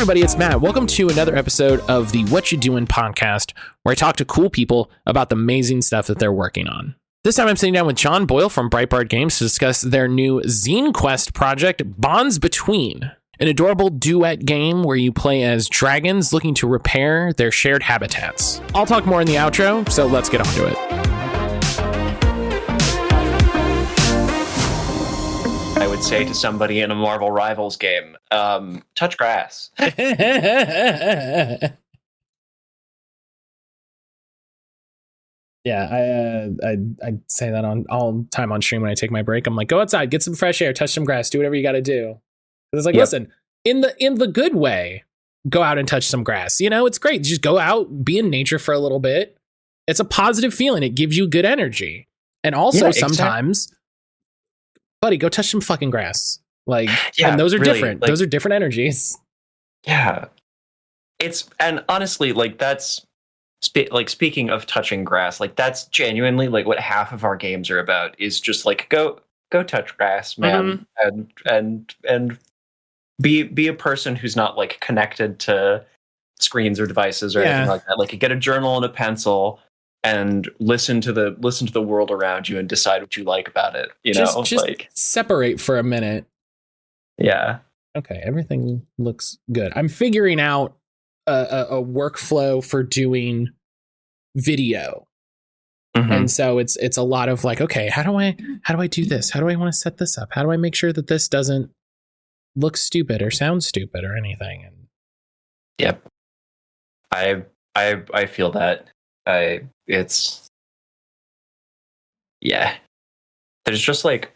everybody, it's Matt. Welcome to another episode of the What You Doing podcast, where I talk to cool people about the amazing stuff that they're working on. This time I'm sitting down with John Boyle from Breitbart Games to discuss their new Zine Quest project, Bonds Between, an adorable duet game where you play as dragons looking to repair their shared habitats. I'll talk more in the outro, so let's get on to it. I would say to somebody in a Marvel Rivals game, touch grass. Yeah, I say that on all time on stream when I take my break. I'm like, go outside, get some fresh air, touch some grass, do whatever you got to do. It's like, listen, in the good way, go out and touch some grass. You know, it's great. Just go out, be in nature for a little bit. It's a positive feeling. It gives you good energy. And also sometimes, buddy, go touch some fucking grass. Like, and those are really different. Like, those are different energies. Yeah. And honestly, like that's, speaking of touching grass, like that's genuinely like what half of our games are about, is just like go touch grass, man. And be a person who's not like connected to screens or devices or anything like that. Like, you get a journal and a pencil and listen to the world around you and decide what you like about it. Just like separate for a minute. Yeah. Okay, everything looks good. I'm figuring out a workflow for doing video. Mm-hmm. And so it's a lot of like, okay, how do I do this? How do I want to set this up? How do I make sure that this doesn't look stupid or sound stupid or anything? And yep. I feel that. There's just like,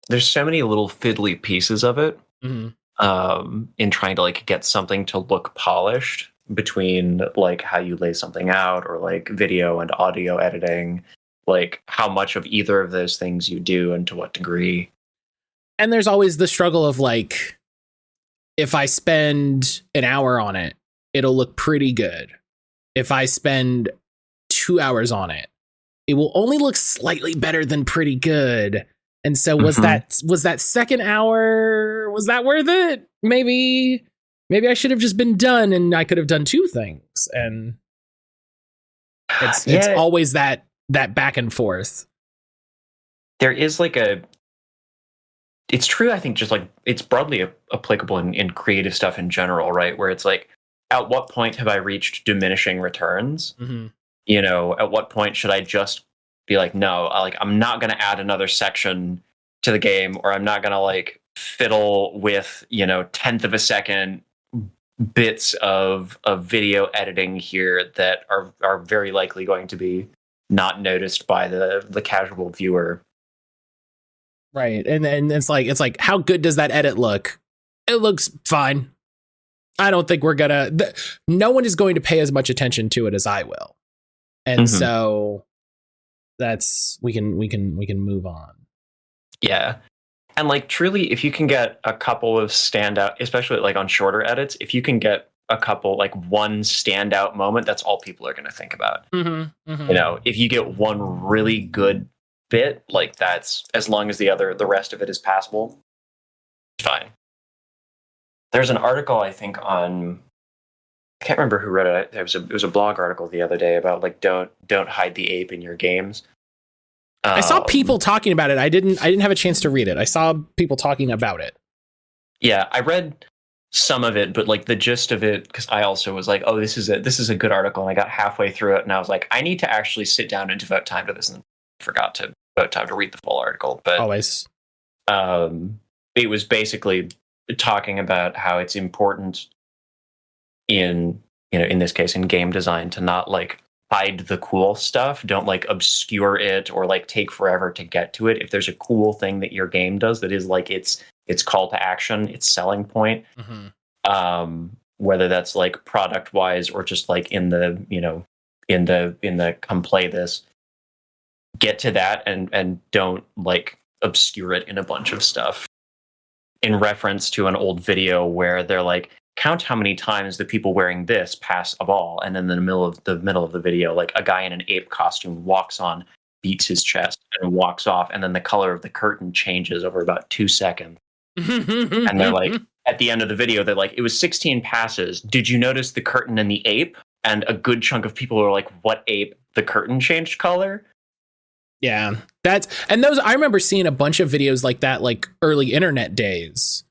there's so many little fiddly pieces of it. Mm-hmm. In trying to like get something to look polished, between like how you lay something out, or like video and audio editing, like how much of either of those things you do and to what degree. And there's always the struggle of like, if I spend an hour on it, it'll look pretty good. If I spend 2 hours on it, it will only look slightly better than pretty good. And so was that second hour, was that worth it? Maybe I should have just been done and I could have done two things. And it's always that back and forth. There is like it's true, I think, just like it's broadly applicable in creative stuff in general, right? Where it's like, at what point have I reached diminishing returns? Mm-hmm. At what point should I just be like, no, I'm not going to add another section to the game, or I'm not going to like fiddle with, 10th of a second bits of video editing here that are very likely going to be not noticed by the casual viewer. Right. And it's like, how good does that edit look? It looks fine. I don't think we're no one is going to pay as much attention to it as I will. And so that's, we can move on. Yeah. And like, truly, if you can get a couple of standout, especially like on shorter edits, if you can get a couple, like one standout moment, that's all people are going to think about. Mm-hmm. Mm-hmm. If you get one really good bit, like that's, as long as the rest of it is passable, it's fine. There's an article, I think, on, I can't remember who wrote it. It was a blog article the other day about like, don't hide the ape in your games. I saw people talking about it. I didn't have a chance to read it. I saw people talking about it. Yeah, I read some of it, but like the gist of it, because I also was like, oh, this is a good article, and I got halfway through it and I was like, I need to actually sit down and devote time to this, and forgot to devote time to read the full article. But always. It was basically talking about how it's important in this case in game design to not like hide the cool stuff. Don't like obscure it or like take forever to get to it. If there's a cool thing that your game does that is like its call to action, its selling point, whether that's like product wise or just like in the come play this, get to that and don't like obscure it in a bunch of stuff. In reference to an old video where they're like, count how many times the people wearing this pass a ball, and in the middle of the video, like a guy in an ape costume walks on, beats his chest, and walks off, and then the color of the curtain changes over about 2 seconds. And they're like, at the end of the video, they're like, it was 16 passes. Did you notice the curtain and the ape? And a good chunk of people are like, what ape? The curtain changed color? Yeah. Those, I remember seeing a bunch of videos like that, like early internet days,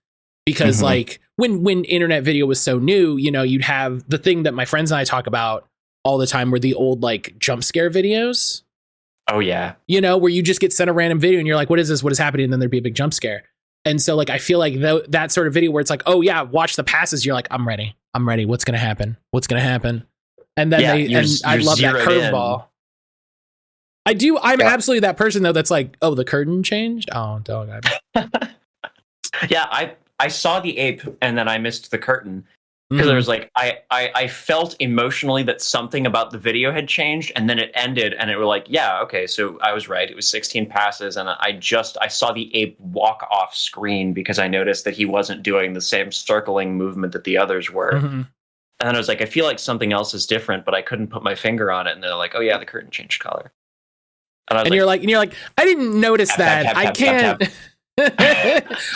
because like when internet video was so new, you know, you'd have the thing that my friends and I talk about all the time were the old like jump scare videos. Oh yeah. You know, where you just get sent a random video and you're like, what is this? What is happening? And then there'd be a big jump scare. And so like, I feel like that sort of video where it's like, oh yeah, watch the passes. You're like, I'm ready. What's going to happen? And then I love that curveball. I'm absolutely that person though. That's like, oh, the curtain changed. Oh, dog. Yeah. I saw the ape and then I missed the curtain. Because there was like, I felt emotionally that something about the video had changed, and then it ended, and it were like, yeah, okay, so I was right. It was 16 passes, and I saw the ape walk off screen because I noticed that he wasn't doing the same circling movement that the others were. And then I was like, I feel like something else is different, but I couldn't put my finger on it. And they're like, oh yeah, the curtain changed color. And you're like, I didn't notice that. I can't.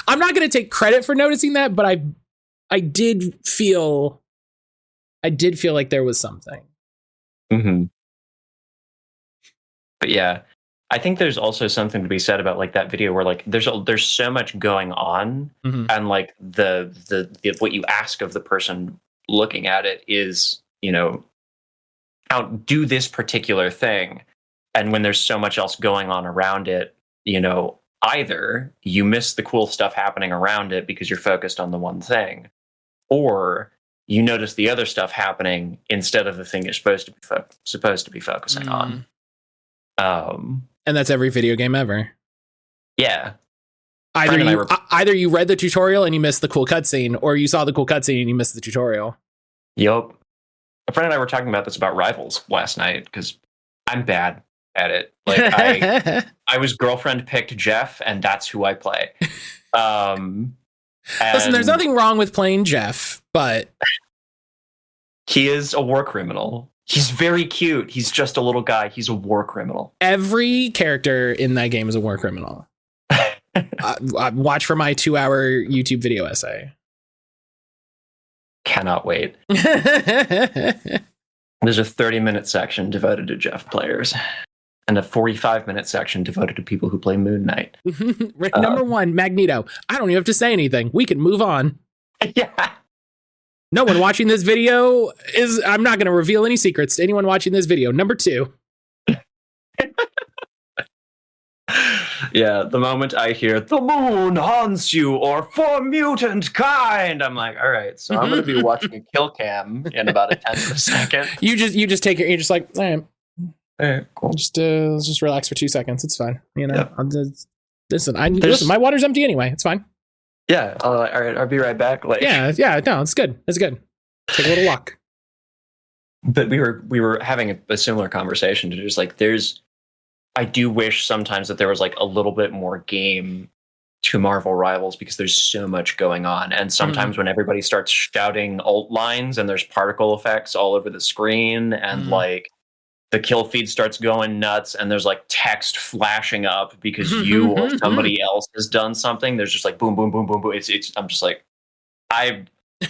I'm not going to take credit for noticing that, but I did feel like there was something. But yeah, I think there's also something to be said about like that video where like there's so much going on, and like the what you ask of the person looking at it is, you know, do this particular thing, and when there's so much else going on around it, you know, either you miss the cool stuff happening around it because you're focused on the one thing, or you notice the other stuff happening instead of the thing you're supposed to be focusing on. And that's every video game ever. Yeah. Either you read the tutorial and you missed the cool cutscene, or you saw the cool cutscene and you missed the tutorial. Yup. A friend and I were talking about this about Rivals last night because I'm bad at it. Like I was girlfriend picked Jeff, and that's who I play. Listen, there's nothing wrong with playing Jeff, but he is a war criminal. He's very cute. He's just a little guy. He's a war criminal. Every character in that game is a war criminal. Watch for my 2-hour YouTube video essay. Cannot wait. There's a 30-minute section devoted to Jeff players, and a 45-minute section devoted to people who play Moon Knight. Number 1, Magneto. I don't even have to say anything. We can move on. Yeah. No one watching this video I'm not going to reveal any secrets to anyone watching this video. Number 2. Yeah, the moment I hear the moon haunts you or for mutant kind, I'm like, all right, so I'm going to be watching a kill cam in about a tenth of a second. You just take it. You're just like, all right, cool. Let's just relax for 2 seconds. It's fine. You know, yep. Listen, my water's empty anyway. It's fine. Yeah. All right. I'll be right back. Like, yeah. No, it's good. It's good. Take a little walk. But we were having a similar conversation to just like, I do wish sometimes that there was like a little bit more game to Marvel Rivals because there's so much going on. And sometimes when everybody starts shouting alt lines and there's particle effects all over the screen and like the kill feed starts going nuts and there's like text flashing up because you or somebody else has done something. There's just like boom, boom, boom, boom, boom. I'm just like, I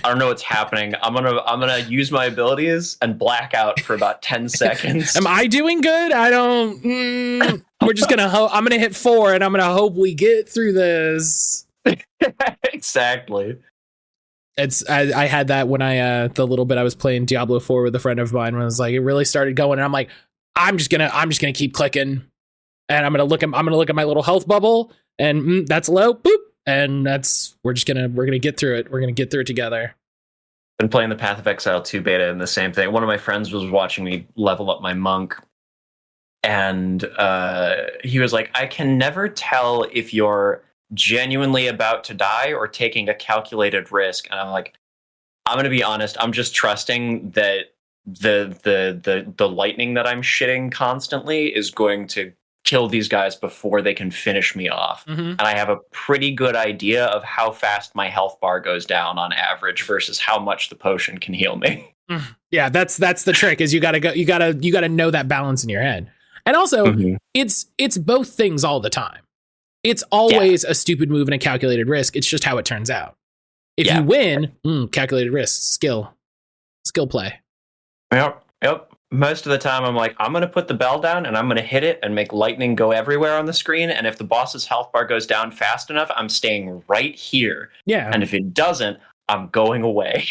don't know what's happening. I'm gonna use my abilities and black out for about 10 seconds. Am I doing good? I don't. We're just gonna. I'm gonna hit 4, and I'm gonna hope we get through this. Exactly. I had that when the little bit I was playing Diablo 4 with a friend of mine when it was like it really started going, and I'm like, I'm just gonna keep clicking, and I'm gonna look at my little health bubble, and that's low. Boop. And we're gonna get through it. We're gonna get through it together. Been playing the Path of Exile 2 beta and the same thing. One of my friends was watching me level up my monk, and he was like, I can never tell if you're genuinely about to die or taking a calculated risk. And I'm like, I'm gonna be honest, I'm just trusting that the lightning that I'm shitting constantly is going to kill these guys before they can finish me off. And I have a pretty good idea of how fast my health bar goes down on average versus how much the potion can heal me. Yeah, that's the trick is you gotta know that balance in your head. And also it's both things all the time. It's always a stupid move and a calculated risk. It's just how it turns out. If you win, calculated risk, skill play. Yep. Most of the time, I'm like, I'm going to put the bell down and I'm going to hit it and make lightning go everywhere on the screen. And if the boss's health bar goes down fast enough, I'm staying right here. Yeah. And if it doesn't, I'm going away.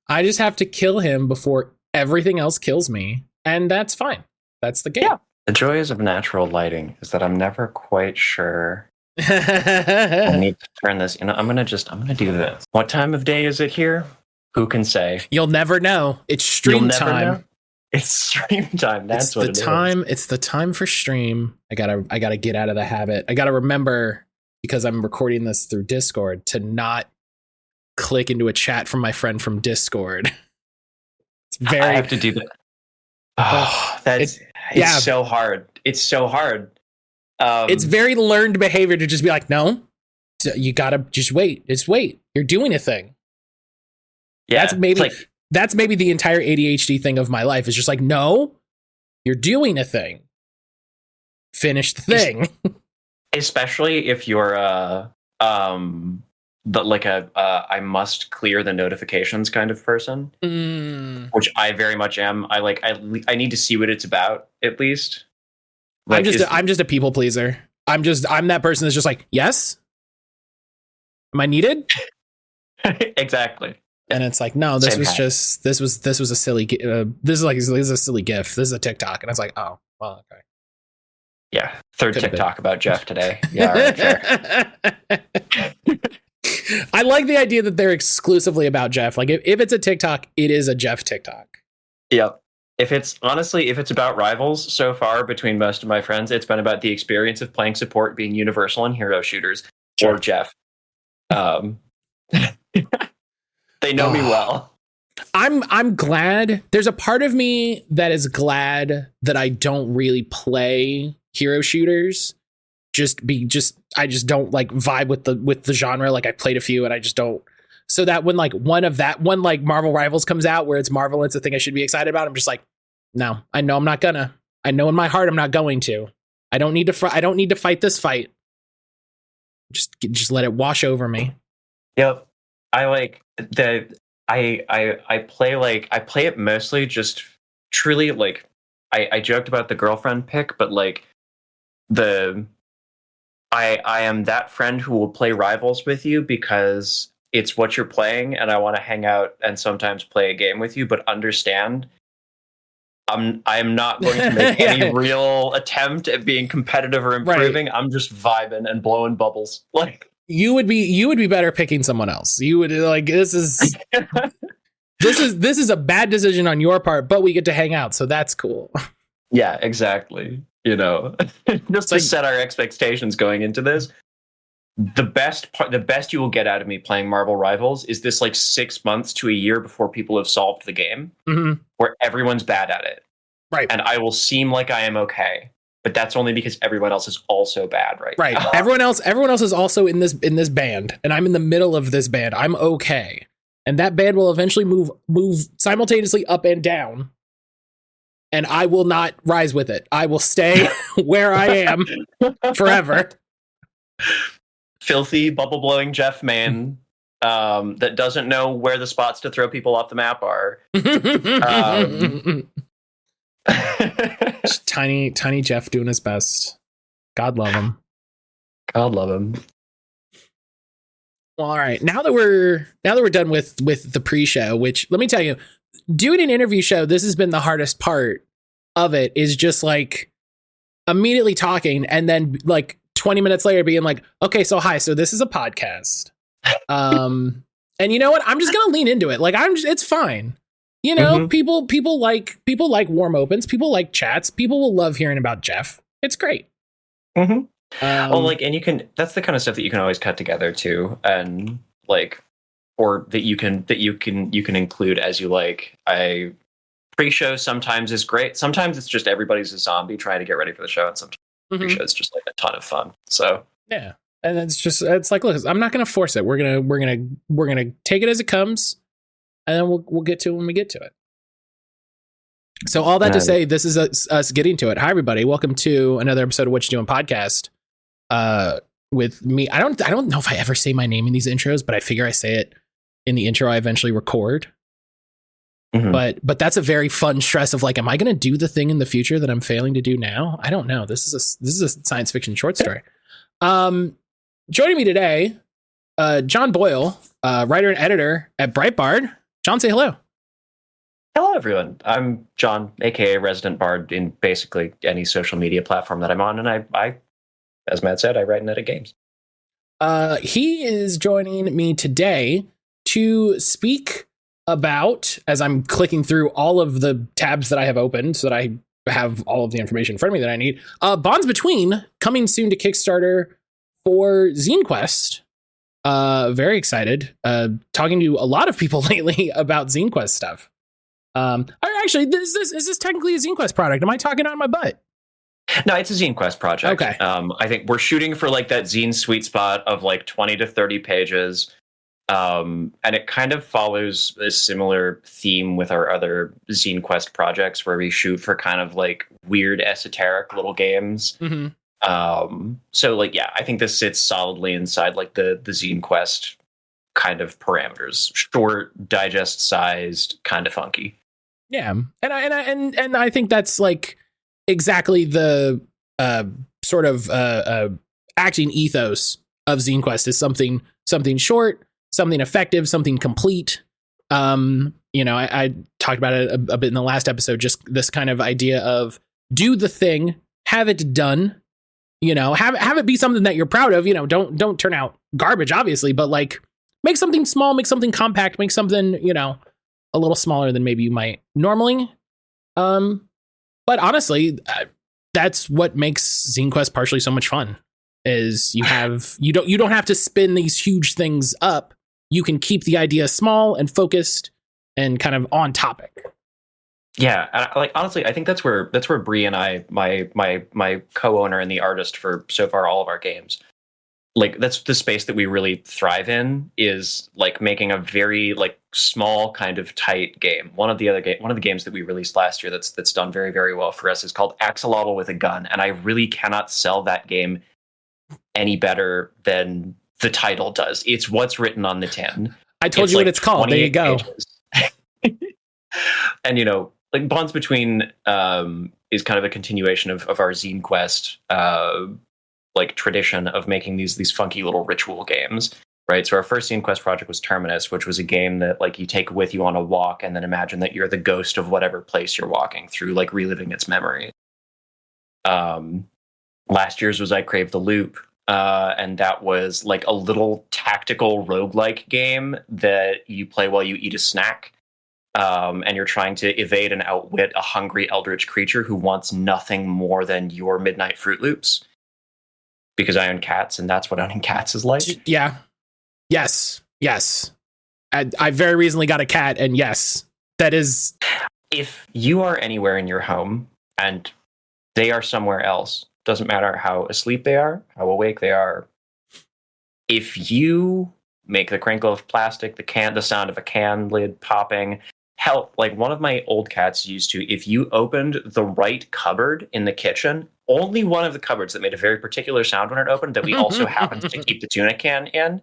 I just have to kill him before everything else kills me. And that's fine. That's the game. Yeah. The joys of natural lighting is that I'm never quite sure. I need to turn this. I'm going to do this. What time of day is it here? Who can say? You'll never know. It's stream time. Know. It's stream time. That's what it is. It's the time for stream. I gotta get out of the habit. I gotta remember, because I'm recording this through Discord, to not click into a chat from my friend from Discord. It's very. I have to do that. Oh, it's so hard. It's so hard. It's very learned behavior to just be like, no, you gotta just wait. Just wait. You're doing a thing. Yeah, that's maybe the entire ADHD thing of my life is just like, no, you're doing a thing. Finish the thing. Especially if you're I must clear the notifications kind of person, which I very much am. I need to see what it's about at least. Like, I'm just a people pleaser. I'm that person that's just like, yes, am I needed? Exactly. And it's like, no, this was a silly, this is a silly GIF. This is a TikTok. And I was like, oh, well, okay. Yeah. Third TikTok about Jeff today. Yeah. All right, fair. I like the idea that they're exclusively about Jeff. Like if it's a TikTok, it is a Jeff TikTok. Yep. If it's about rivals so far between most of my friends, it's been about the experience of playing support being universal in hero shooters or Jeff. They know me well. I'm glad. There's a part of me that is glad that I don't really play hero shooters. I just don't like vibe with the genre. Like I played a few and I just don't. So that when like one Marvel Rivals comes out where it's Marvel, it's a thing I should be excited about. I'm just like, no, I know I'm not gonna. I know in my heart I'm not going to. I don't need to fight this fight. Just let it wash over me. Yep. I play it mostly just truly like I joked about the girlfriend pick, but like I am that friend who will play Rivals with you because it's what you're playing and I want to hang out and sometimes play a game with you, but understand I am not going to make any real attempt at being competitive or improving. Right. I'm just vibing and blowing bubbles. Like you would be better picking someone else. You would like this is a bad decision on your part, but we get to hang out, so that's cool. Yeah, exactly. You know, just to set our expectations going into this. The best you will get out of me playing Marvel Rivals is this like 6 months to a year before people have solved the game, where everyone's bad at it, right? And I will seem like I am okay. But that's only because everyone else is also bad right now. Everyone else is also in this band, and I'm in the middle of this band. I'm okay. And that band will eventually move simultaneously up and down. And I will not rise with it. I will stay where I am forever. Filthy, bubble-blowing Jeff man that doesn't know where the spots to throw people off the map are. Just tiny Jeff doing his best. God love him. God love him. Well, all right. Now that we're done with the pre-show, which let me tell you, doing an interview show, this has been the hardest part of it, is just like immediately talking and then like 20 minutes later being like, okay, so hi, so this is a podcast. And you know what? I'm just gonna lean into it. Like it's fine. You know, people like warm opens. People like chats. People will love hearing about Jeff. It's great. Well, like, and that's the kind of stuff that you can always cut together too, and like, or that you can include as you like. Pre-show sometimes is great. Sometimes it's just everybody's a zombie trying to get ready for the show, and sometimes pre-show is just like a ton of fun. So yeah, and it's like, look, I'm not gonna force it. We're gonna take it as it comes. And then we'll get to it when we get to it. So all that to say, this is us getting to it. Hi, everybody. Welcome to another episode of What You Doing podcast. with me. I don't know if I ever say my name in these intros, but I figure I say it in the intro I eventually record. Mhm. But that's a very fun stress of like, am I going to do the thing in the future that I'm failing to do now? I don't know. This is a science fiction short story. Joining me today, John Boyle, writer and editor at Breitbart. John, say hello. Hello, everyone. I'm John, aka Resident Bard, in basically any social media platform that I'm on, and I as Matt said, I write and edit games. He is joining me today to speak about, as I'm clicking through all of the tabs that I have opened so that I have all of the information in front of me that I need. Bonds Between, coming soon to Kickstarter for Zine Quest. Very excited. Talking to a lot of people lately about Zine Quest stuff. Actually, is this technically a Zine Quest product? Am I talking out of my butt? No, it's a Zine Quest project. Okay. I think we're shooting for like that zine sweet spot of like 20 to 30 pages. And it kind of follows a similar theme with our other Zine Quest projects where we shoot for kind of like weird esoteric little games. Mm-hmm. So like, yeah, I think this sits solidly inside like the Zine Quest kind of parameters. Short, digest sized, kind of funky. Yeah. And I think that's like exactly the sort of acting ethos of Zine Quest is something short, something effective, something complete. I talked about it a bit in the last episode, just this kind of idea of do the thing, have it done, have it be something that you're proud of, don't turn out garbage, obviously, but like make something small, make something compact, make something, a little smaller than maybe you might normally. But honestly, that's what makes Zine Quest partially so much fun. Is you don't have to spin these huge things up. You can keep the idea small and focused and kind of on topic. Yeah, like honestly, I think that's where Bree and I, my co-owner and the artist for so far all of our games, like that's the space that we really thrive in, is like making a very like small kind of tight game. One of the games that we released last year that's done very, very well for us is called Axolotl with a Gun, and I really cannot sell that game any better than the title does. It's what's written on the tin. I told you what it's called. There you go. And like Bonds Between is kind of a continuation of our Zine Quest like tradition of making these funky little ritual games, right? So our first Zine Quest project was Terminus, which was a game that like you take with you on a walk and then imagine that you're the ghost of whatever place you're walking through, like reliving its memory. Last year's was I Crave the Loop, and that was like a little tactical roguelike game that you play while you eat a snack. And you're trying to evade and outwit a hungry eldritch creature who wants nothing more than your midnight Fruit Loops. Because I own cats, and that's what owning cats is like. Yeah. Yes. I very recently got a cat, and yes, that is. If you are anywhere in your home and they are somewhere else, doesn't matter how asleep they are, how awake they are. If you make the crinkle of plastic, the sound of a can lid popping. Hell, like one of my old cats used to, if you opened the right cupboard in the kitchen, only one of the cupboards that made a very particular sound when it opened, that we also happened to keep the tuna can in,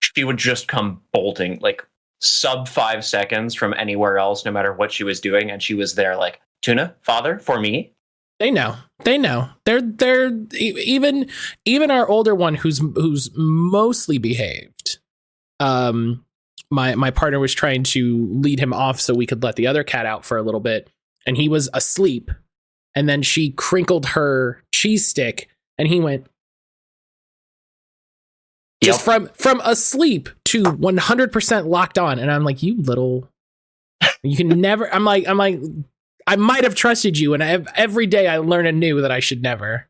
she would just come bolting, like sub 5 seconds from anywhere else, no matter what she was doing. And she was there like, tuna, father, for me. They know. They're even our older one who's mostly behaved. My partner was trying to lead him off so we could let the other cat out for a little bit, and he was asleep. And then she crinkled her cheese stick, and he went just from asleep to 100% locked on. And I'm like, you can never. I'm like, I might have trusted you, and every day I learn anew that I should never.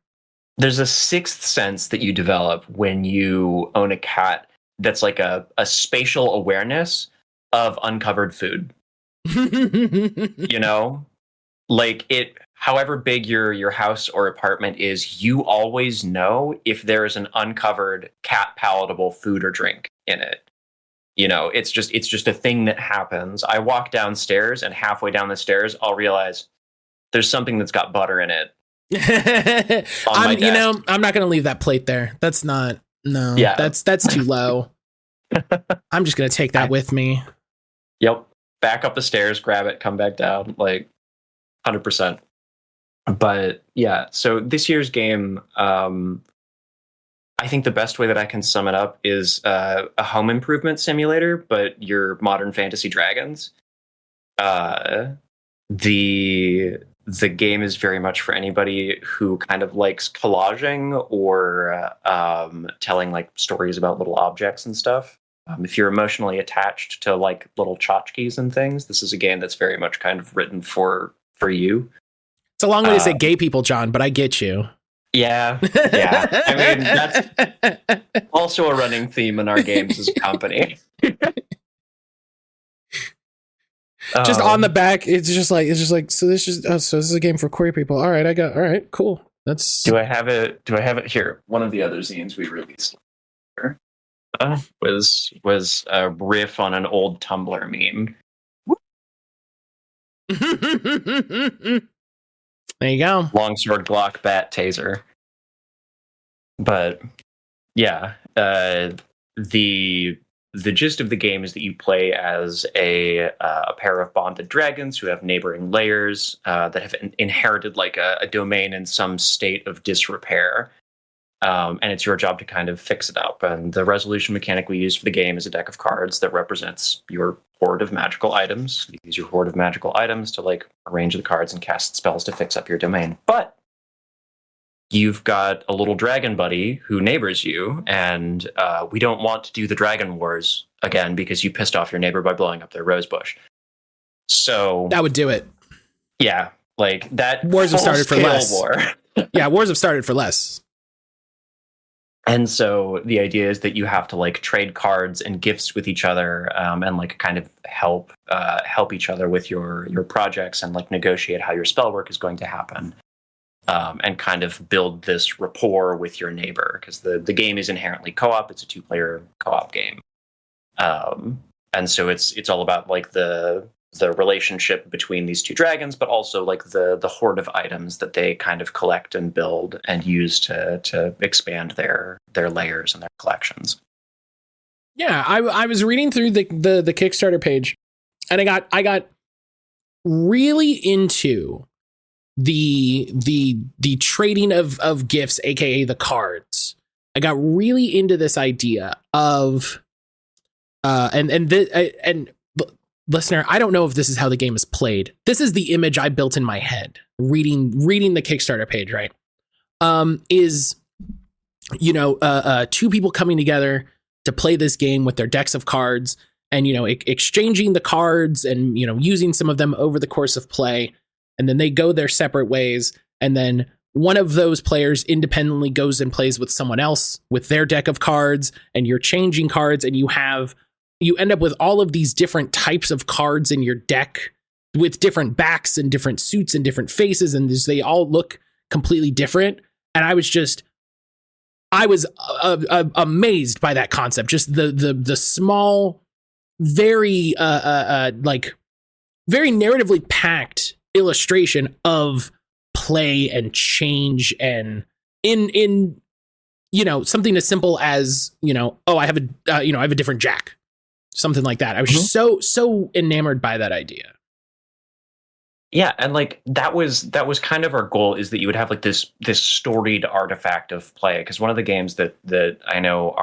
There's a sixth sense that you develop when you own a cat that's like a spatial awareness of uncovered food. Like it, however big your house or apartment is, you always know if there is an uncovered cat palatable food or drink in it. It's just a thing that happens. I walk downstairs, and halfway down the stairs, I'll realize there's something that's got butter in it. I'm not going to leave that plate there. That's not. No. Yeah. That's too low. I'm just going to take that with me. Yep. Back up the stairs, grab it, come back down, like 100%. But yeah, so this year's game, I think the best way that I can sum it up is a home improvement simulator, but your modern fantasy dragons. The game is very much for anybody who kind of likes collaging or telling like stories about little objects and stuff. If you're emotionally attached to like little tchotchkes and things, this is a game that's very much kind of written for you. It's a long way to say gay people, John, but I get you. Yeah. I mean, that's also a running theme in our games as a company. Just on the back, it's just like so this is a game for queer people. All right, cool. That's do I have it here? One of the other zines we released was a riff on an old Tumblr meme. There you go. Longsword, Glock, bat, taser. But yeah, the gist of the game is that you play as a pair of bonded dragons who have neighboring layers that have inherited like a domain in some state of disrepair. And it's your job to kind of fix it up. And the resolution mechanic we use for the game is a deck of cards that represents your hoard of magical items. You use your hoard of magical items to like arrange the cards and cast spells to fix up your domain. But you've got a little dragon buddy who neighbors you, and we don't want to do the dragon wars again because you pissed off your neighbor by blowing up their rose bush. So that would do it. Yeah, like that. Wars have started for less. Yeah, wars have started for less. And so the idea is that you have to like trade cards and gifts with each other, and like kind of help each other with your projects and like negotiate how your spell work is going to happen, and kind of build this rapport with your neighbor because the game is inherently co-op. It's a 2-player co-op game, and so it's all about like the relationship between these two dragons, but also like the hoard of items that they kind of collect and build and use to expand their layers and their collections. Yeah, I was reading through the Kickstarter page, and I got really into the trading of gifts, aka the cards. I got really into this idea of and listener, I don't know if this is how the game is played. This is the image I built in my head reading the Kickstarter page, right? Is two people coming together to play this game with their decks of cards and exchanging the cards and using some of them over the course of play, and then they go their separate ways, and then one of those players independently goes and plays with someone else with their deck of cards, and you're changing cards, and you end up with all of these different types of cards in your deck with different backs and different suits and different faces, and they all look completely different. And I was amazed by that concept. Just the small, very very narratively packed illustration of play and change, and in something as simple as I have a different jack. Something like that. I was just so enamored by that idea. Yeah, and like that was kind of our goal, is that you would have like this storied artifact of play. Because one of the games that I know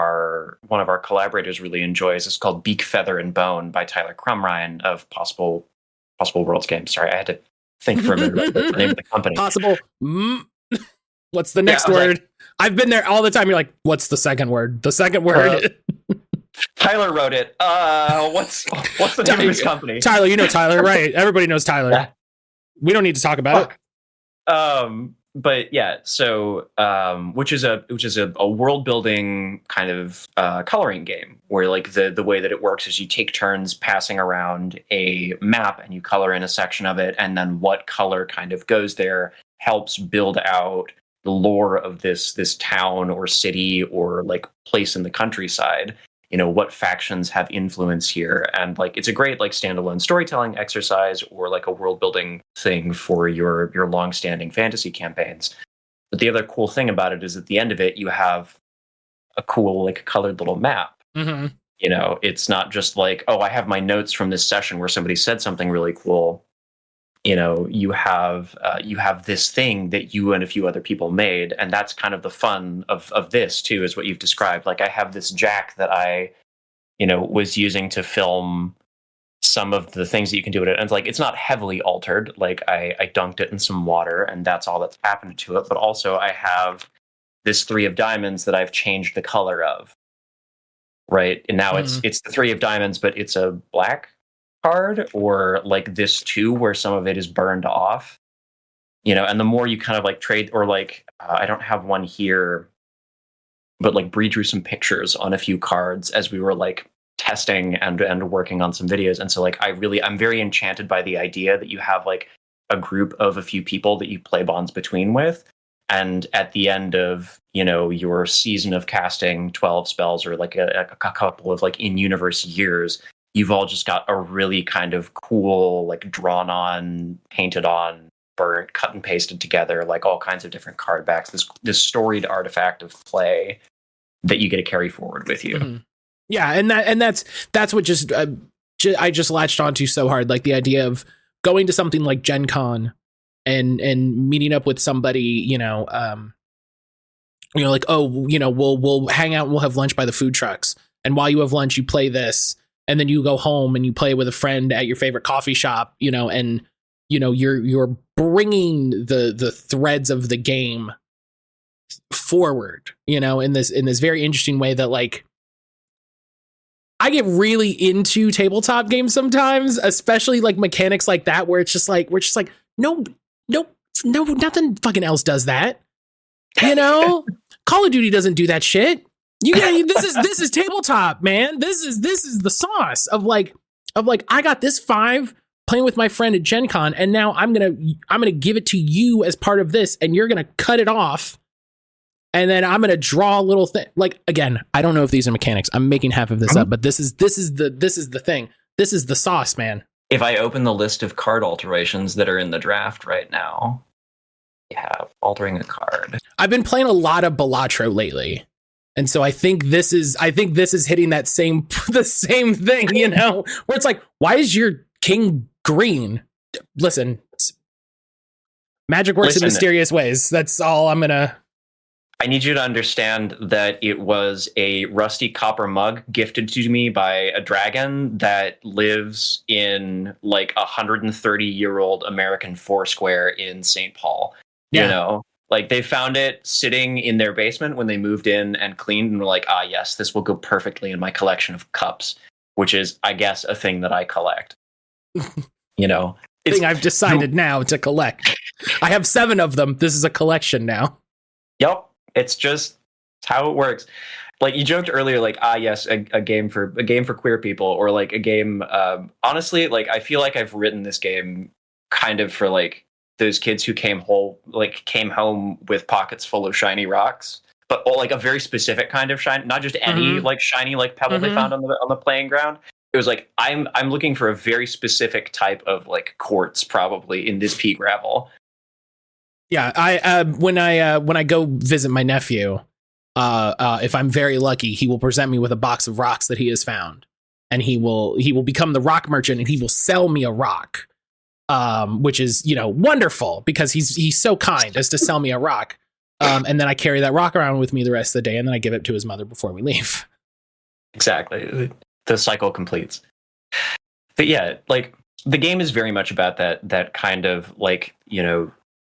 one of our collaborators really enjoys is called Beak, Feather, and Bone by Tyler Crumrine of Possible Worlds Games. Sorry, I had to think for a minute about the name of the company. Possible. What's the next word? Like, I've been there all the time. You're like, what's the second word? The second word. Tyler wrote it. What's the name of his company? Tyler, Tyler, right? Everybody knows Tyler. Yeah. We don't need to talk about it. But yeah, so which is a world building kind of coloring game where like the way that it works is you take turns passing around a map and you color in a section of it, and then what color kind of goes there helps build out the lore of this town or city or like place in the countryside. what factions have influence here. And like it's a great like standalone storytelling exercise or like a world building thing for your long-standing fantasy campaigns. But the other cool thing about it is at the end of it you have a cool like colored little map. Mm-hmm. It's not just like, oh, I have my notes from this session where somebody said something really cool. You have this thing that you and a few other people made, and that's kind of the fun of this too, is what you've described. Like I have this jack that I was using to film some of the things that you can do with it, and it's not heavily altered. Like I dunked it in some water and that's all that's happened to it, but also I have this 3 of diamonds that I've changed the color of, right? And now it's the 3 of diamonds, but it's a black card, or like this 2 where some of it is burned off, and the more you kind of like trade, or like I don't have one here, but like Bree drew some pictures on a few cards as we were like testing and working on some videos. And so like I'm very enchanted by the idea that you have like a group of a few people that you play bonds between with, and at the end of your season of casting 12 spells, or like a couple of like in-universe years, you've all just got a really kind of cool, like drawn on, painted on, burnt, cut and pasted together, like all kinds of different card backs, this storied artifact of play that you get to carry forward with you. Mm-hmm. Yeah, and that's what just I just latched onto so hard, like the idea of going to something like Gen Con and meeting up with somebody, like, oh, we'll hang out and we'll have lunch by the food trucks, and while you have lunch you play this, and then you go home and you play with a friend at your favorite coffee shop, and you're bringing the threads of the game forward, in this very interesting way that like I get really into tabletop games sometimes, especially like mechanics like that, where it's just like, no, nothing fucking else does that. Call of Duty doesn't do that shit. This is tabletop, man. This is the sauce of like I got this 5 playing with my friend at Gen Con, and now I'm gonna give it to you as part of this, and you're gonna cut it off. And then I'm gonna draw a little thing. Like, again, I don't know if these are mechanics. I'm making half of this up, but this is the thing. This is the sauce, man. If I open the list of card alterations that are in the draft right now, we have altering a card. I've been playing a lot of Balatro lately, and so I think this is hitting the same thing, where it's like, why is your king green? Listen, magic works in mysterious ways. That's all I'm gonna. I need you to understand that it was a rusty copper mug gifted to me by a dragon that lives in like 130-year-old American Foursquare in St. Paul. Yeah. Like they found it sitting in their basement when they moved in and cleaned, and were like, yes, this will go perfectly in my collection of cups, which is, I guess, a thing that I collect. Thing I've decided now to collect. I have 7 of them. This is a collection now. Yep. It's just how it works. Like you joked earlier, like, yes, a game for queer people, or like a game. Honestly, like I feel like I've written this game kind of for like those kids who came home with pockets full of shiny rocks, but like a very specific kind of shiny, not just any like shiny like pebble they found on the playing ground. It was like I'm looking for a very specific type of like quartz, probably in this pea gravel. Yeah, I when I go visit my nephew, if I'm very lucky, he will present me with a box of rocks that he has found, and he will become the rock merchant, and he will sell me a rock, which is wonderful, because he's so kind as to sell me a rock, and then I carry that rock around with me the rest of the day, and then I give it to his mother before we leave. Exactly, the cycle completes. But yeah, like the game is very much about that kind of like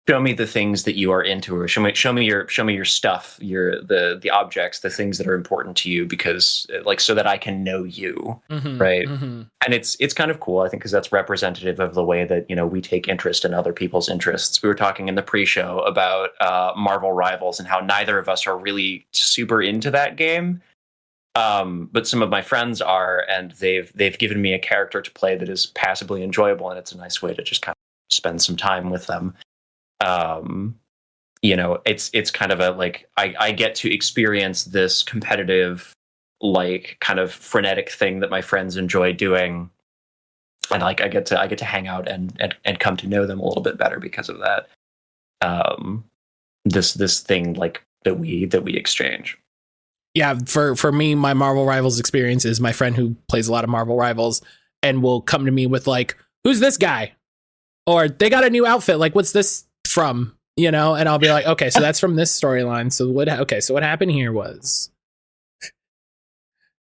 show me the things that you are into, or show me your stuff, the objects, the things that are important to you, because like so that I can know you, right? And it's kind of cool, I think, because that's representative of the way that we take interest in other people's interests. We were talking in the pre-show about Marvel Rivals and how neither of us are really super into that game, but some of my friends are, and they've given me a character to play that is passably enjoyable, and it's a nice way to just kind of spend some time with them. It's kind of a like I get to experience this competitive like kind of frenetic thing that my friends enjoy doing, and like I get to hang out and come to know them a little bit better because of that. This thing like that we exchange. Yeah, for me, my Marvel Rivals experience is my friend who plays a lot of Marvel Rivals and will come to me with like, "Who's this guy?" Or "They got a new outfit. Like, what's this from?" And I'll be like, "Okay, so that's from this storyline. So what? Okay, so what happened here was."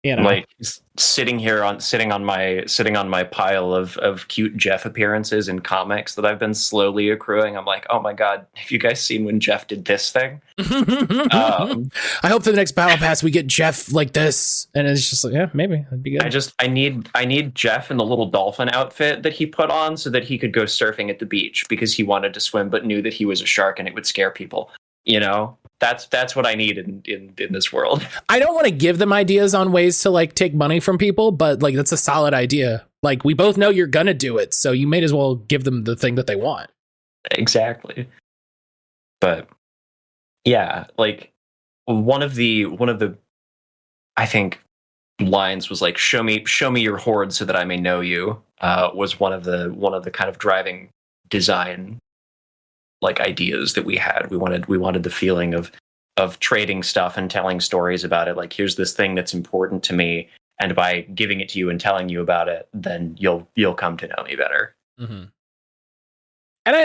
Like sitting on my pile of cute Jeff appearances in comics that I've been slowly accruing. I'm like, oh my god, have you guys seen when Jeff did this thing? I hope for the next battle pass we get Jeff like this, and it's just like, yeah, maybe that'd be good. I need Jeff in the little dolphin outfit that he put on so that he could go surfing at the beach because he wanted to swim but knew that he was a shark and it would scare people. That's what I need in this world. I don't want to give them ideas on ways to like take money from people, but like that's a solid idea. Like we both know you're gonna do it, so you may as well give them the thing that they want. Exactly. But yeah, like one of the I think lines was like, show me your horde so that I may know you, was one of the kind of driving design like ideas that we had. We wanted the feeling of trading stuff and telling stories about it. Like, here's this thing that's important to me, and by giving it to you and telling you about it, then you'll come to know me better. Mm-hmm. And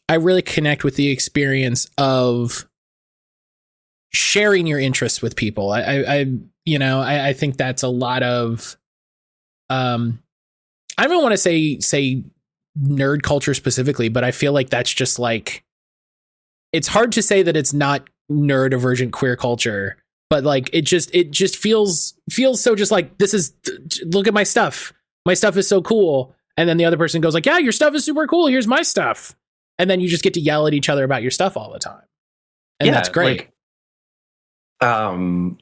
I really connect with the experience of sharing your interests with people. I think that's a lot of I don't want to say nerd culture specifically, but I feel like that's just like, it's hard to say that it's not nerd avergent queer culture, but like it just feels so just like, this is, look at my stuff is so cool, and then the other person goes like, yeah, your stuff is super cool, here's my stuff, and then you just get to yell at each other about your stuff all the time, and that's great. Like,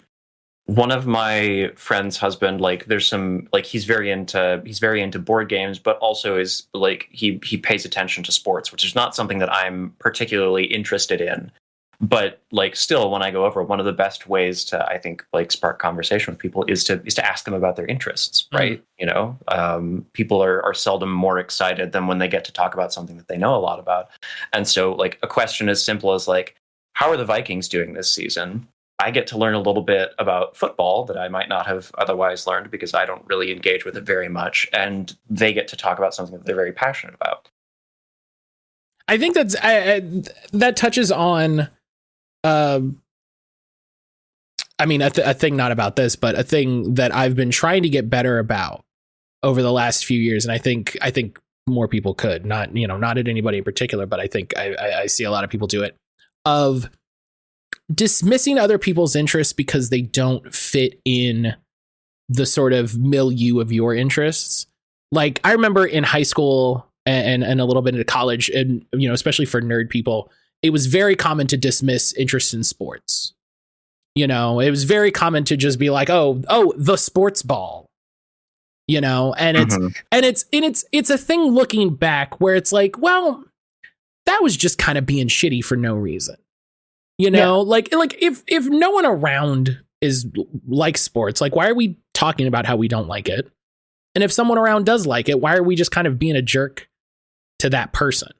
one of my friend's husband, like there's some like he's very into board games, but also is like he pays attention to sports, which is not something that I'm particularly interested in. But like still, when I go over, one of the best ways to, I think, like spark conversation with people is to ask them about their interests, right? People are seldom more excited than when they get to talk about something that they know a lot about. And so like a question as simple as like, how are the Vikings doing this season? I get to learn a little bit about football that I might not have otherwise learned because I don't really engage with it very much. And they get to talk about something that they're very passionate about. I think that touches on, a thing not about this, but a thing that I've been trying to get better about over the last few years. And I think more people could, not at anybody in particular, but I think I see a lot of people do it, of dismissing other people's interests because they don't fit in the sort of milieu of your interests. Like I remember in high school and a little bit into college, and especially for nerd people, it was very common to dismiss interest in sports. It was very common to just be like, oh, the sports ball, and it's a thing looking back where it's like, well, that was just kind of being shitty for no reason. Like if no one around is like sports, like why are we talking about how we don't like it? And if someone around does like it, why are we just kind of being a jerk to that person?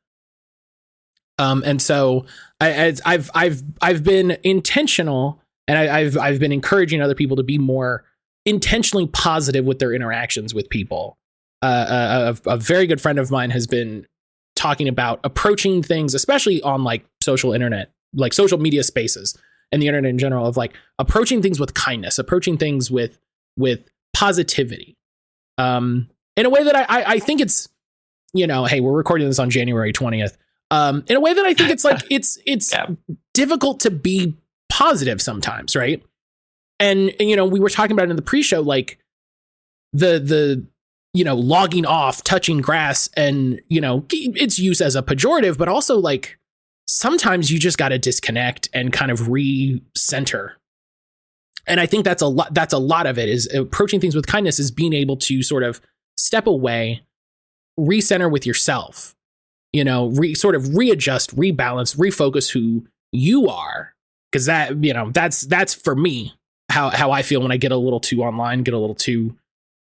And so I've been intentional, and I've been encouraging other people to be more intentionally positive with their interactions with people. A very good friend of mine has been talking about approaching things, especially on like social media spaces and the internet in general, of like approaching things with kindness, approaching things with positivity, in a way that I think it's, hey, we're recording this on January 20th. In a way that I think it's like, it's yeah, difficult to be positive sometimes. Right. And, we were talking about it in the pre-show, like the logging off, touching grass, and, it's used as a pejorative, but also like, sometimes you just got to disconnect and kind of re-center. And I think that's a lot of it, is approaching things with kindness, is being able to sort of step away, recenter with yourself, sort of readjust, rebalance, refocus who you are. because that, that's for me how I feel when I get a little too online, get a little too,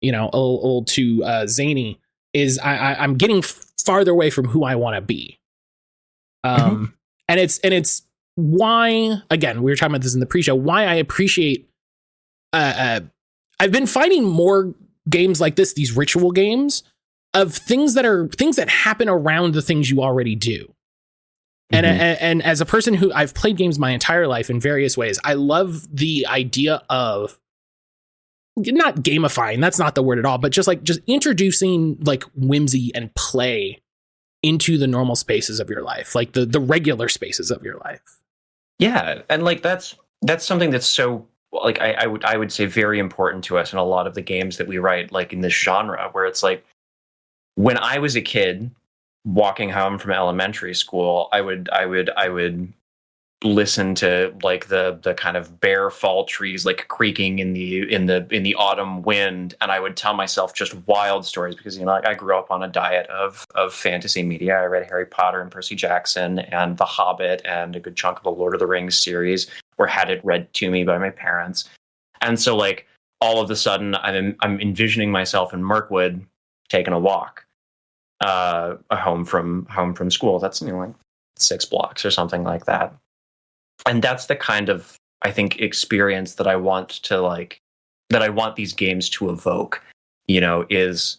a little too zany, is I'm getting farther away from who I want to be. And it's why, again, we were talking about this in the pre-show, why I appreciate, I've been finding more games like this, these ritual games of things that happen around the things you already do. And as a person who I've played games my entire life in various ways, I love the idea of not gamifying, that's not the word at all, but just introducing like whimsy and play into the normal spaces of your life, like the regular spaces of your life. Yeah, and like that's something that's so, like, I would say very important to us in a lot of the games that we write, like in this genre, where it's like, when I was a kid walking home from elementary school, I would listen to like the kind of bare fall trees like creaking in the autumn wind, and I would tell myself just wild stories, because like I grew up on a diet of fantasy media. I read Harry Potter and Percy Jackson and The Hobbit and a good chunk of the Lord of the Rings series, or had it read to me by my parents. And so like all of a sudden I'm envisioning myself in Mirkwood taking a walk home from school. That's like 6 blocks or something like that. And that's the kind of, I think, experience that I want these games to evoke, is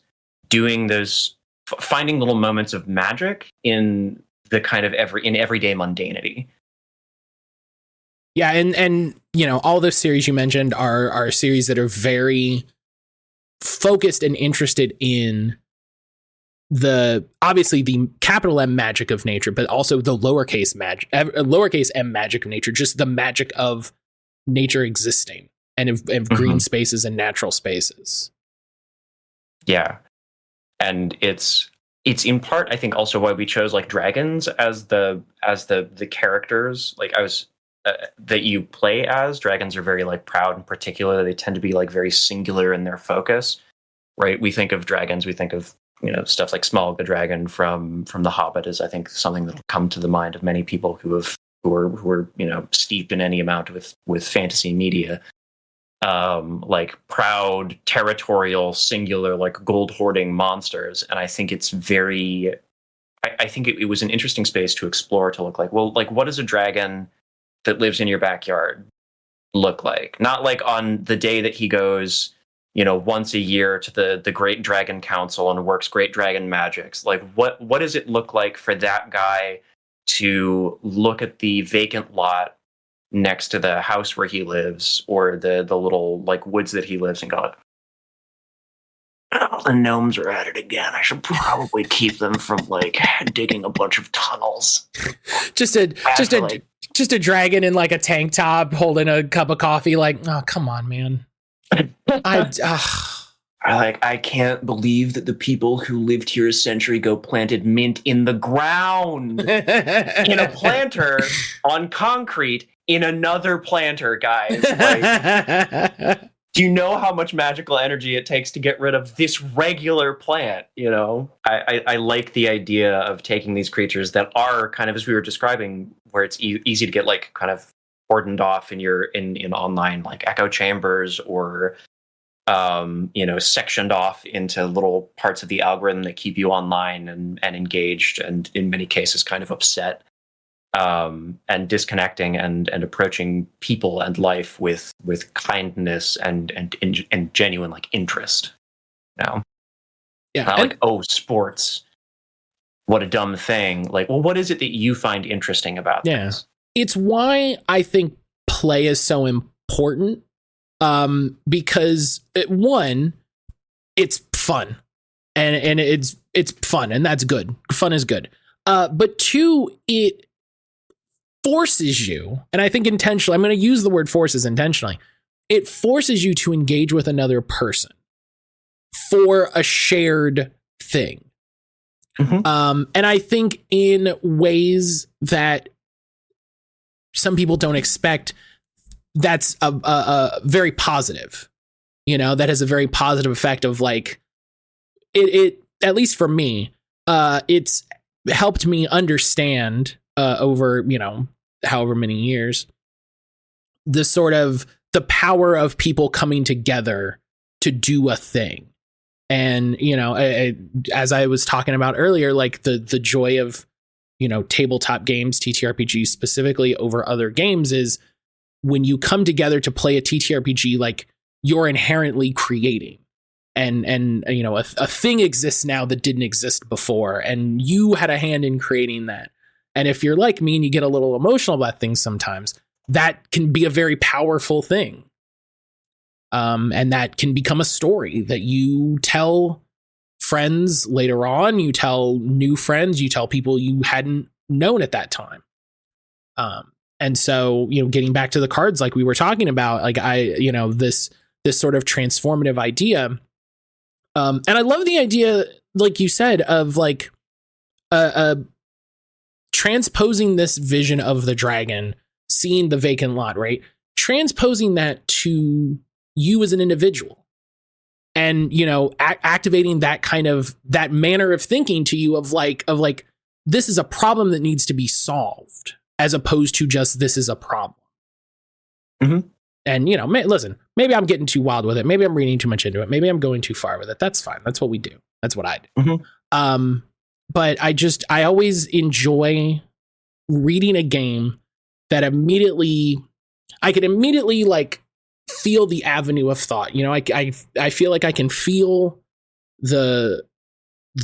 doing those, finding little moments of magic in the kind of everyday mundanity. Yeah. And all those series you mentioned are series that are very focused and interested in obviously the capital M magic of nature, but also the lowercase m magic of nature, just the magic of nature existing and of green spaces and natural spaces. Yeah. And it's in part, I think, also why we chose like dragons as the characters, like that you play as. Dragons are very like proud and particular. They tend to be like very singular in their focus, right? We think of dragons, we think of stuff like Smaug the dragon from The Hobbit is, I think, something that'll come to the mind of many people who are steeped in any amount with fantasy media. Like proud, territorial, singular, like gold hoarding monsters. And I think it's very, I think it was an interesting space to explore, to look like, well, like, what does a dragon that lives in your backyard look like? Not like on the day that he goes, once a year to the Great Dragon Council and works great dragon magics. Like, what does it look like for that guy to look at the vacant lot next to the house where he lives, or the little like woods that he lives in, and go, oh, the gnomes are at it again. I should probably keep them from like digging a bunch of tunnels. Just a dragon in like a tank top holding a cup of coffee. Like, oh, come on, man. I can't believe that the people who lived here a century ago planted mint in the ground in a planter on concrete in another planter, guys. Like, do you know how much magical energy it takes to get rid of this regular plant? I like the idea of taking these creatures that are kind of, as we were describing, where it's easy to get like kind of cordoned off in online like echo chambers, or sectioned off into little parts of the algorithm that keep you online and engaged, and in many cases kind of upset, and disconnecting and approaching people and life with kindness and genuine like interest. Yeah. Not like, oh, sports, what a dumb thing. Like, well, what is it that you find interesting about this? It's why I think play is so important, because it's fun, and it's fun, and that's good. Fun is good. But 2, it forces you, and I think intentionally, I'm going to use the word forces intentionally. It forces you to engage with another person for a shared thing. And I think in ways that some people don't expect, that's a very positive, that has a very positive effect of like, it at least for me, it's helped me understand over, however many years, the sort of the power of people coming together to do a thing. And, you know, as I was talking about earlier, like the joy of, you know, tabletop games, TTRPGs specifically over other games is when you come together to play a TTRPG, like you're inherently creating. And you know, a thing exists now that didn't exist before, and you had a hand in creating that. And if you're like me and you get a little emotional about things sometimes, that can be a very powerful thing. And that can become a story that you tell friends later on, you tell new friends, you tell people you hadn't known at that time. And so, you know, getting back to the cards, like we were talking about, like you know, this sort of transformative idea. And I love the idea, like you said, of like transposing this vision of the dragon, seeing the vacant lot, right? Transposing that to you as an individual, and, you know, activating that kind of that manner of thinking to you of like this is a problem that needs to be solved, as opposed to just this is a problem. Mm-hmm. And, you know, listen, maybe I'm getting too wild with it. Maybe I'm reading too much into it. Maybe I'm going too far with it. That's fine. That's what we do. That's what I do. Mm-hmm. But I always enjoy reading a game that I could immediately like feel the avenue of thought. You know, I feel like I can feel the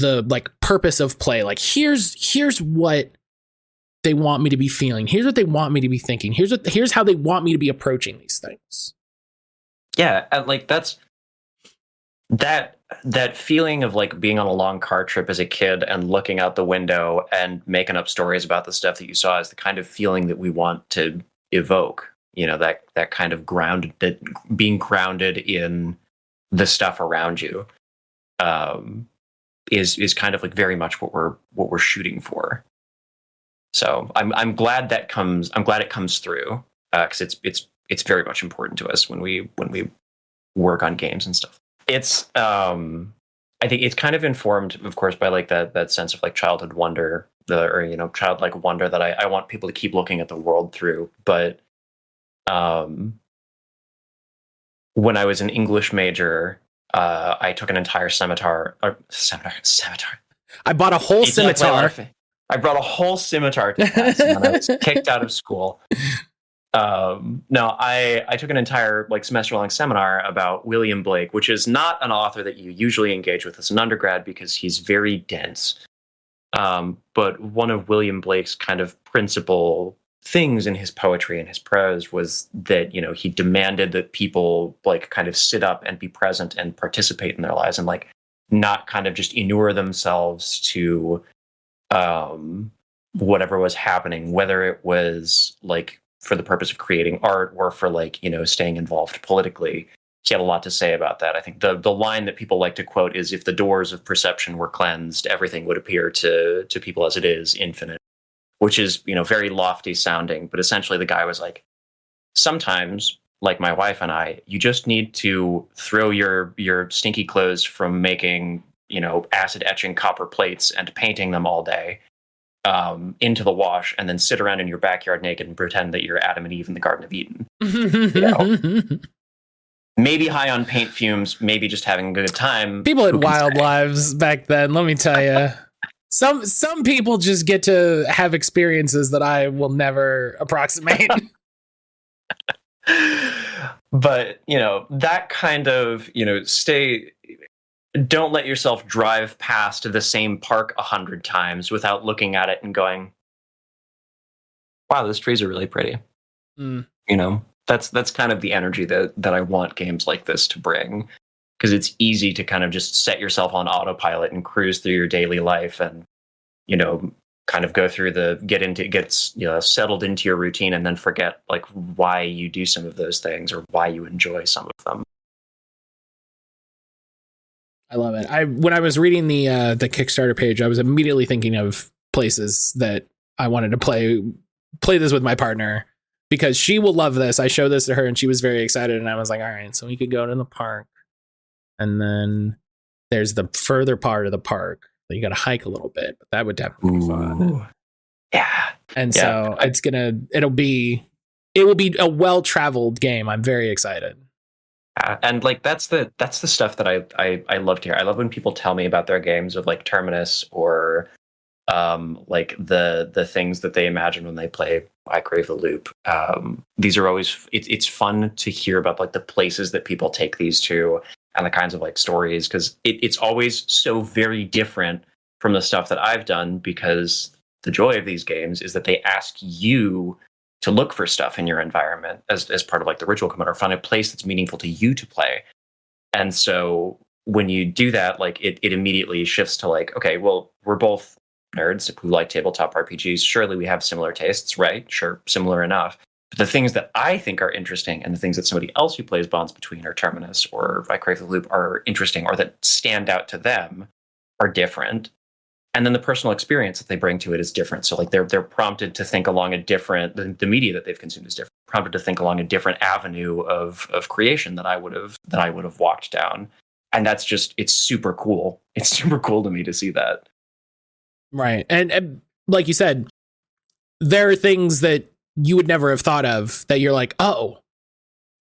like purpose of play. Like here's what they want me to be feeling. Here's what they want me to be thinking. Here's how they want me to be approaching these things. Yeah, and like that's that feeling of like being on a long car trip as a kid and looking out the window and making up stories about the stuff that you saw is the kind of feeling that we want to evoke. You know, that kind of being grounded in the stuff around you is kind of like very much what we're shooting for. So I'm glad it comes through, because it's very much important to us when we work on games and stuff. It's I think it's kind of informed, of course, by like that sense of like childhood wonder, or you know, childlike wonder that I want people to keep looking at the world through. But when I was an English major, I took an entire scimitar. I bought a whole scimitar. I brought a whole scimitar to class when I was kicked out of school. No, I took an entire like semester-long seminar about William Blake, which is not an author that you usually engage with as an undergrad because he's very dense. But one of William Blake's kind of principal things in his poetry and his prose was that, you know, he demanded that people like kind of sit up and be present and participate in their lives and like not kind of just inure themselves to whatever was happening, whether it was like for the purpose of creating art or for like, you know, staying involved politically. He had a lot to say about that. I think the line that people like to quote is, if the doors of perception were cleansed, everything would appear to people as it is, infinite, which is, you know, very lofty sounding. But essentially the guy was like, sometimes, like my wife and I, you just need to throw your stinky clothes from making, you know, acid etching copper plates and painting them all day into the wash, and then sit around in your backyard naked and pretend that you're Adam and Eve in the Garden of Eden. You know? Maybe high on paint fumes, maybe just having a good time. People had wild lives back then, let me tell you. Some people just get to have experiences that I will never approximate. But, you know, that kind of, you know, don't let yourself drive past the same park 100 times without looking at it and going, wow, those trees are really pretty. You know, that's kind of the energy that I want games like this to bring, because it's easy to kind of just set yourself on autopilot and cruise through your daily life and, you know, kind of go through gets, you know, settled into your routine and then forget like why you do some of those things or why you enjoy some of them. I love it. When I was reading the Kickstarter page, I was immediately thinking of places that I wanted to play this with my partner, because she will love this. I showed this to her and she was very excited, and I was like, all right, so we could go to the park, and then there's the further part of the park that you got to hike a little bit, but that would definitely be fun. Yeah. And so it'll be it will be a well-traveled game. I'm very excited. And like that's the stuff that I love to hear. I love when people tell me about their games of like Terminus or like the things that they imagine when they play I Crave the Loop. These are always it's fun to hear about like the places that people take these to and the kinds of like stories, because it's always so very different from the stuff that I've done, because the joy of these games is that they ask you to look for stuff in your environment as part of like the ritual component, or find a place that's meaningful to you to play. And so when you do that, like it immediately shifts to like, okay, well, we're both nerds who like tabletop RPGs. Surely we have similar tastes, right? Sure, similar enough. But the things that I think are interesting and the things that somebody else who plays Bonds Between or Terminus or I Crave the Loop are interesting or that stand out to them are different. And then the personal experience that they bring to it is different. So like they're prompted to think along a different, the media that they've consumed is different, prompted to think along a different avenue of creation that I would have walked down. And that's just, it's super cool. It's super cool to me to see that. Right. And like you said, there are things that you would never have thought of that you're like, oh,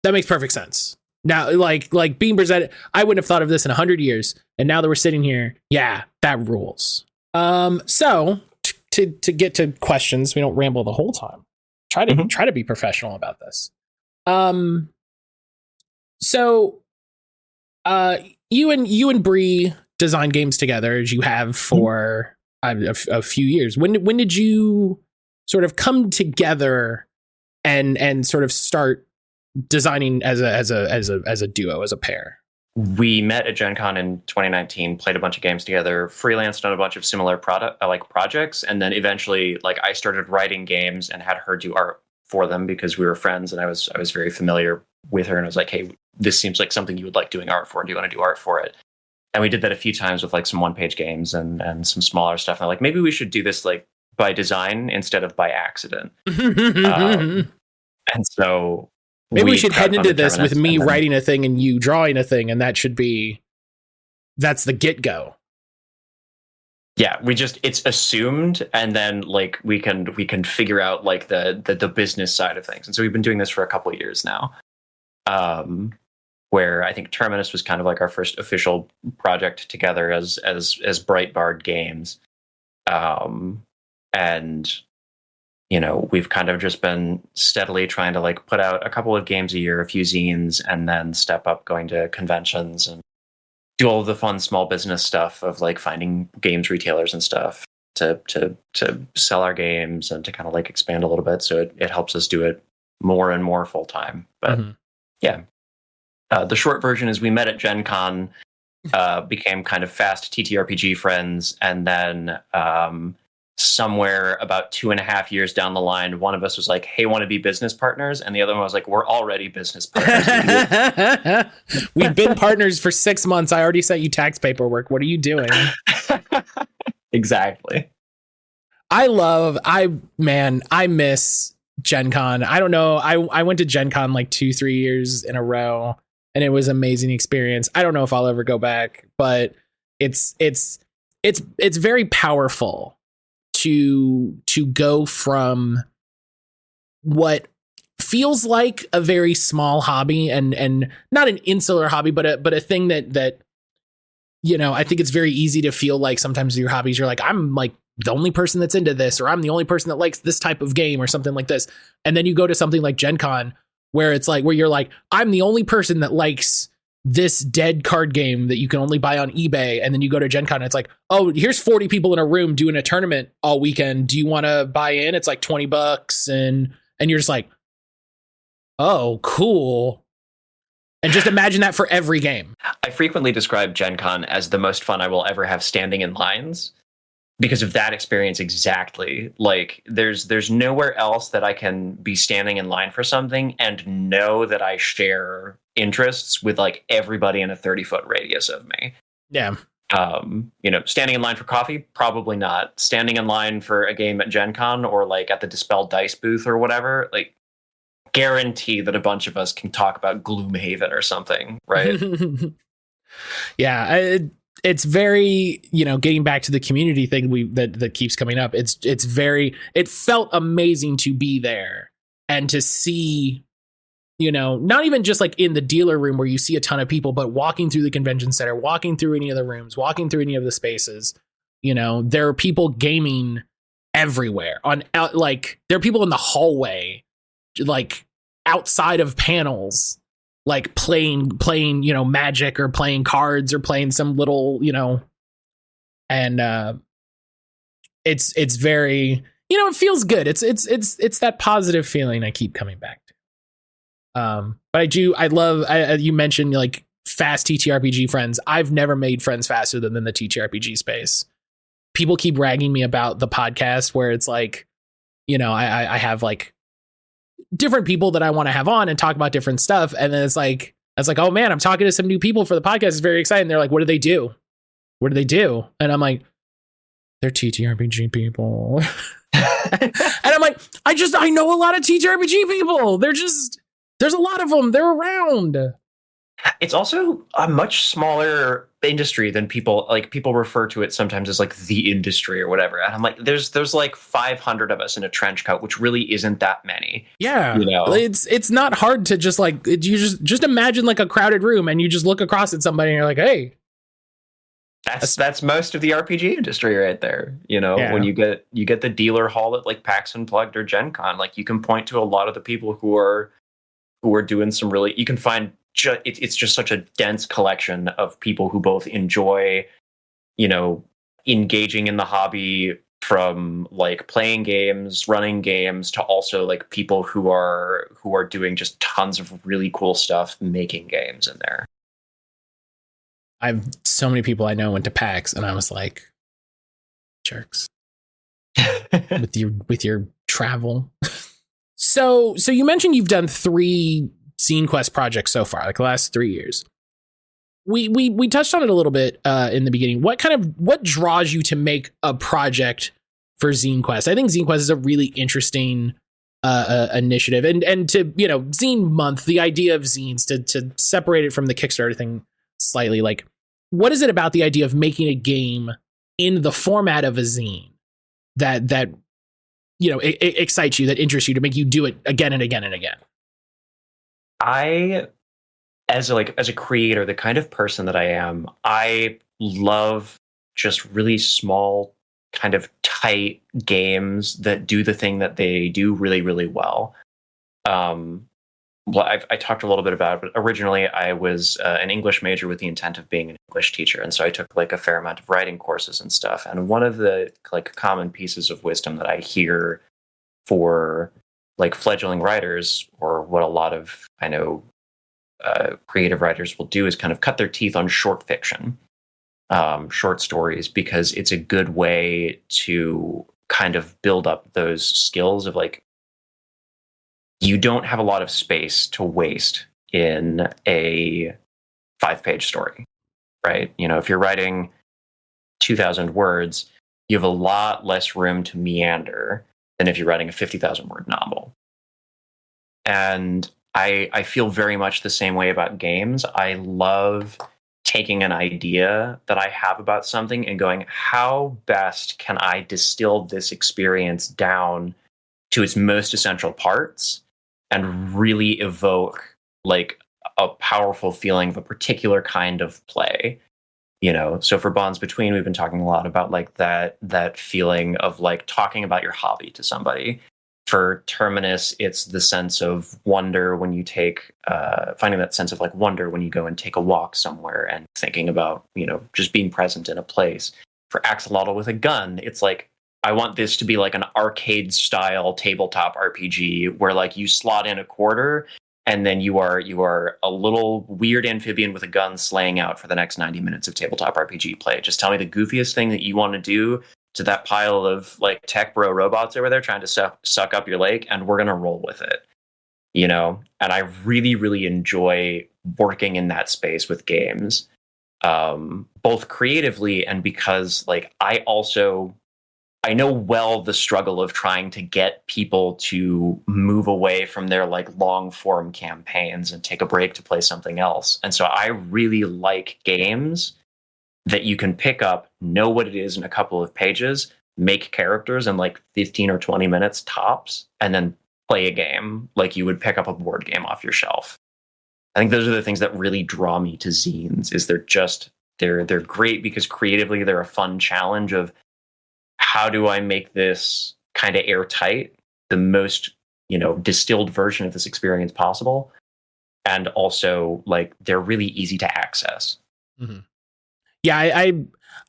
that makes perfect sense. Now, like being presented, I wouldn't have thought of this in 100 years. And now that we're sitting here, yeah, that rules. So to get to questions, we don't ramble the whole time. Try to be professional about this. So you and Bree design games together, as you have for a few years. When did you sort of come together and sort of start designing as a duo, as a pair? We met at Gen Con in 2019, played a bunch of games together, freelanced on a bunch of similar projects, and then eventually like I started writing games and had her do art for them because we were friends and I was very familiar with her, and I was like, hey, this seems like something you would like doing art for. Do you want to do art for it? And we did that a few times with like some one-page games and some smaller stuff. And I'm like, maybe we should do this like by design instead of by accident. And so maybe we should head into this with me writing a thing and you drawing a thing, and that's the get-go. Yeah, it's assumed, and then like we can figure out like the business side of things. And so we've been doing this for a couple of years now. Where I think Terminus was kind of like our first official project together as Breitbart Games. And you know, we've kind of just been steadily trying to like put out a couple of games a year, a few zines, and then step up going to conventions and do all of the fun small business stuff of like finding games retailers and stuff to sell our games and to kind of like expand a little bit. So it helps us do it more and more full time. But yeah, the short version is we met at Gen Con, became kind of fast TTRPG friends, and then somewhere about 2.5 years down the line, one of us was like, hey, want to be business partners? And the other one was like, we're already business partners. We've been partners for 6 months. I already sent you tax paperwork. What are you doing? Exactly. I miss Gen Con. I don't know. I went to Gen Con like 2-3 years in a row, and it was an amazing experience. I don't know if I'll ever go back, but it's very powerful to go from what feels like a very small hobby and not an insular hobby, but a thing that you know, I think it's very easy to feel like sometimes your hobbies, you're like, I'm like the only person that's into this, or I'm the only person that likes this type of game or something like this. And then you go to something like Gen Con where it's like, where you're like, I'm the only person that likes this dead card game that you can only buy on eBay. And then you go to Gen Con and it's like, oh, here's 40 people in a room doing a tournament all weekend. Do you want to buy in? It's like $20. And you're just like, oh, cool. And just imagine that for every game. I frequently describe Gen Con as the most fun I will ever have standing in lines because of that experience exactly. Like there's nowhere else that I can be standing in line for something and know that I share interests with like everybody in a 30-foot radius of me. Yeah. You know, standing in line for coffee, probably not. Standing in line for a game at Gen Con or like at the Dispel Dice booth or whatever, like guarantee that a bunch of us can talk about Gloomhaven or something, right? Yeah, it's very, you know, getting back to the community thing that keeps coming up. It felt amazing to be there and to see, not even just like in the dealer room where you see a ton of people, but walking through the convention center, walking through any of the rooms, walking through any of the spaces, there are people gaming everywhere like there are people in the hallway, like outside of panels, like playing, Magic or playing cards or playing some little, and it's very, it feels good. It's that positive feeling I keep coming back to. But I love, you mentioned like fast TTRPG friends. I've never made friends faster than in the TTRPG space. People keep ragging me about the podcast where it's like, I have like different people that I want to have on and talk about different stuff. And then it's like, oh man, I'm talking to some new people for the podcast. It's very exciting. They're like, what do they do? What do they do? And I'm like, they're TTRPG people. And I'm like, I know a lot of TTRPG people. There's a lot of them. They're around. It's also a much smaller industry than people refer to it sometimes as like the industry or whatever. And I'm like, there's like 500 of us in a trench coat, which really isn't that many. Yeah. It's not hard to just like, you just imagine like a crowded room and you just look across at somebody and you're like, hey. That's most of the RPG industry right there. When you get the dealer hall at like PAX Unplugged or Gen Con, like you can point to a lot of the people who are doing some really, you can find it's just such a dense collection of people who both enjoy, engaging in the hobby, from like playing games, running games, to also like people who are doing just tons of really cool stuff making games in there. I've so many people I know went to PAX and I was like, jerks. with your travel. So you mentioned you've done 3 Zine Quest projects so far, like the last 3 years. We touched on it a little bit in the beginning. What draws you to make a project for Zine Quest? I think Zine Quest is a really interesting initiative, and to Zine Month, the idea of zines, to separate it from the Kickstarter thing slightly. Like, what is it about the idea of making a game in the format of a zine that it excites you, that interests you, to make you do it again and again and again? I, as a creator, the kind of person that I am, I love just really small, kind of tight games that do the thing that they do really, really well. Well, I talked a little bit about it, but originally I was an English major with the intent of being an English teacher. And so I took like a fair amount of writing courses and stuff. And one of the like common pieces of wisdom that I hear for like fledgling writers, or what a lot of, I know, creative writers will do, is kind of cut their teeth on short fiction, short stories, because it's a good way to kind of build up those skills of like, you don't have a lot of space to waste in a 5-page story, right? If you're writing 2,000 words, you have a lot less room to meander than if you're writing a 50,000 word novel. And I feel very much the same way about games. I love taking an idea that I have about something and going, how best can I distill this experience down to its most essential parts and really evoke like a powerful feeling of a particular kind of play. So for Bonds Between, we've been talking a lot about like that feeling of like talking about your hobby to somebody. For Terminus, it's the sense of wonder when you finding that sense of like wonder when you go and take a walk somewhere and thinking about, just being present in a place. For Axolotl with a Gun, it's like, I want this to be like an arcade style tabletop RPG where like you slot in a quarter and then you are a little weird amphibian with a gun slaying out for the next 90 minutes of tabletop RPG play. Just tell me the goofiest thing that you want to do to that pile of like tech bro robots over there trying to suck up your lake, and we're going to roll with it. And I really, really enjoy working in that space with games, both creatively and because like I know well the struggle of trying to get people to move away from their like long form campaigns and take a break to play something else. And so I really like games that you can pick up, know what it is in a couple of pages, make characters in like 15 or 20 minutes tops, and then play a game like you would pick up a board game off your shelf. I think those are the things that really draw me to zines. Is they're great because creatively they're a fun challenge of how do I make this kind of airtight, the most, distilled version of this experience possible, and also like they're really easy to access. Mm-hmm. Yeah,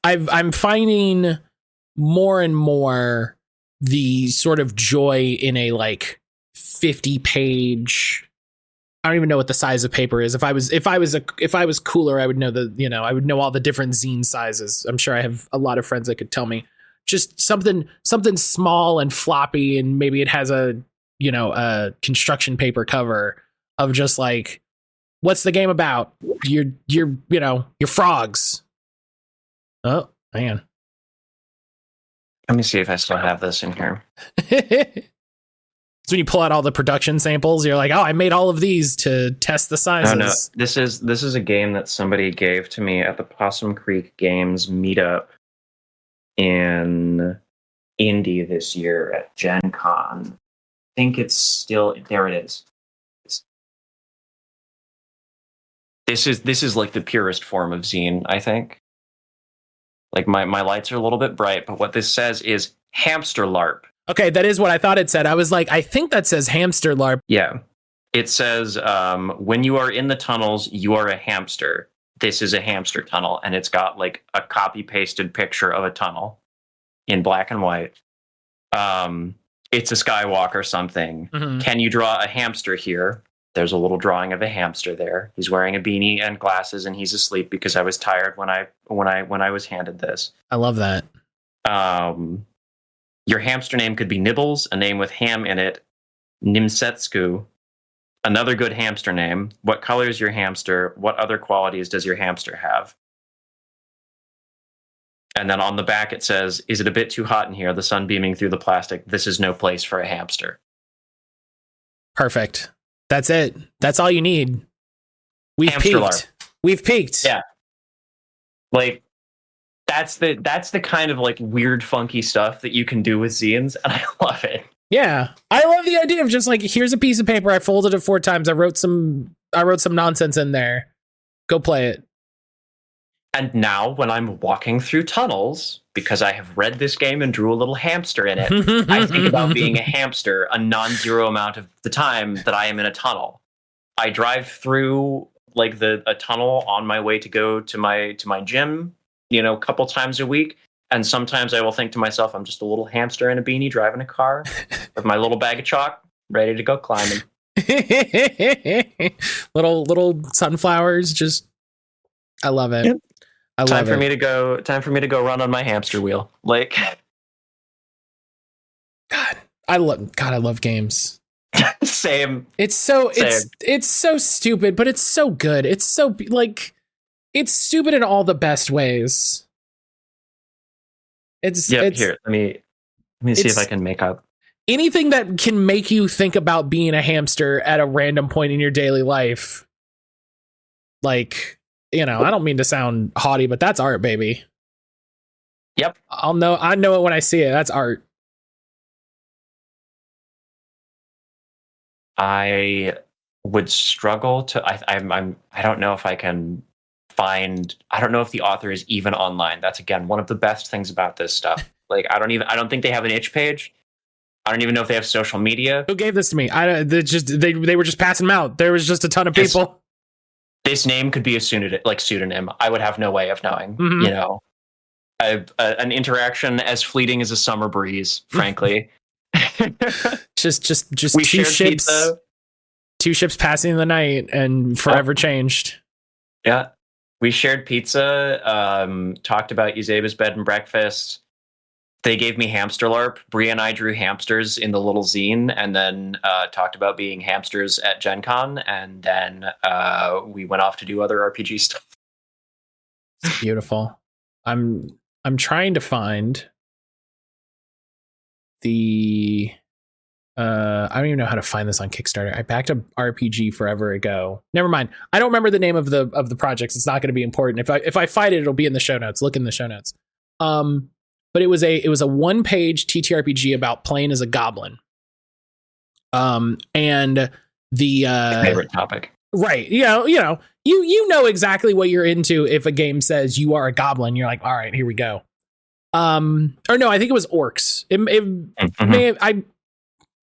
I'm finding more and more the sort of joy in a like 50-page. I don't even know what the size of paper is. If I was cooler, I would know I would know all the different zine sizes. I'm sure I have a lot of friends that could tell me. Just something small and floppy, and maybe it has a construction paper cover of just like, what's the game about? Your frogs. Oh, man. Let me see if I still have this in here. So when you pull out all the production samples, you're like, oh, I made all of these to test the sizes. No. This is a game that somebody gave to me at the Possum Creek Games meetup in Indy this year at Gen Con. I think it's still there. It is. This is like the purest form of zine, I think. Like my lights are a little bit bright, but what this says is hamster LARP. Okay, that is what I thought it said. I was like, I think that says hamster LARP. Yeah. It says, when you are in the tunnels, you are a hamster. This is a hamster tunnel. And it's got like a copy-pasted picture of a tunnel in black and white. It's a Skywalker something. Mm-hmm. Can you draw a hamster here? There's a little drawing of a hamster there. He's wearing a beanie and glasses, and he's asleep because I was tired when I was handed this. I love that. Your hamster name could be Nibbles, a name with ham in it. Nimsetsku, another good hamster name. What color is your hamster? What other qualities does your hamster have? And then on the back it says, is it a bit too hot in here? The sun beaming through the plastic. This is no place for a hamster. Perfect. That's it. That's all you need. We've hamster peaked. LARP. We've peaked. Yeah. Like, that's the kind of like weird, funky stuff that you can do with zines, and I love it. Yeah. I love the idea of just like, here's a piece of paper. I folded it 4 times. I wrote some nonsense in there. Go play it. And now when I'm walking through tunnels, because I have read this game and drew a little hamster in it, I think about being a hamster a non-zero amount of the time that I am in a tunnel. I drive through like a tunnel on my way to go to my gym, a couple times a week. And sometimes I will think to myself, I'm just a little hamster in a beanie driving a car with my little bag of chalk, ready to go climbing. little sunflowers, just I love it. Yep. I time love for it. me to go run on my hamster wheel. Like, I love games. Same. It's so stupid, but it's so good. It's so like, it's stupid in all the best ways. Here, let me see if I can make up anything that can make you think about being a hamster at a random point in your daily life. Like, I don't mean to sound haughty, but that's art, baby. Yep. I know it when I see it. That's art. I would struggle to. I don't know if I can find. I don't know if the author is even online. That's again one of the best things about this stuff. Like I don't think they have an itch page. I don't even know if they have social media. Who gave this to me? They were just passing them out. There was just a ton of people. This name could be a pseudonym. I would have no way of knowing. Mm-hmm. An interaction as fleeting as a summer breeze. Frankly, just we two ships. Pizza. 2 ships passing the night and forever changed. Yeah, we shared pizza. Talked about Uzeba's bed and breakfast. They gave me hamster LARP. Bria and I drew hamsters in the little zine, and then talked about being hamsters at Gen Con, and then we went off to do other RPG stuff. It's beautiful. I'm trying to find the I don't even know how to find this on Kickstarter. I backed up RPG forever ago. Never mind. I don't remember the name of the projects. It's not going to be important. If I find it, it'll be in the show notes. Look in the show notes. But it was a 1-page TTRPG about playing as a goblin. And the favorite topic. Right. You know exactly what you're into if a game says you are a goblin. You're like, all right, here we go. Or no, I think it was orcs.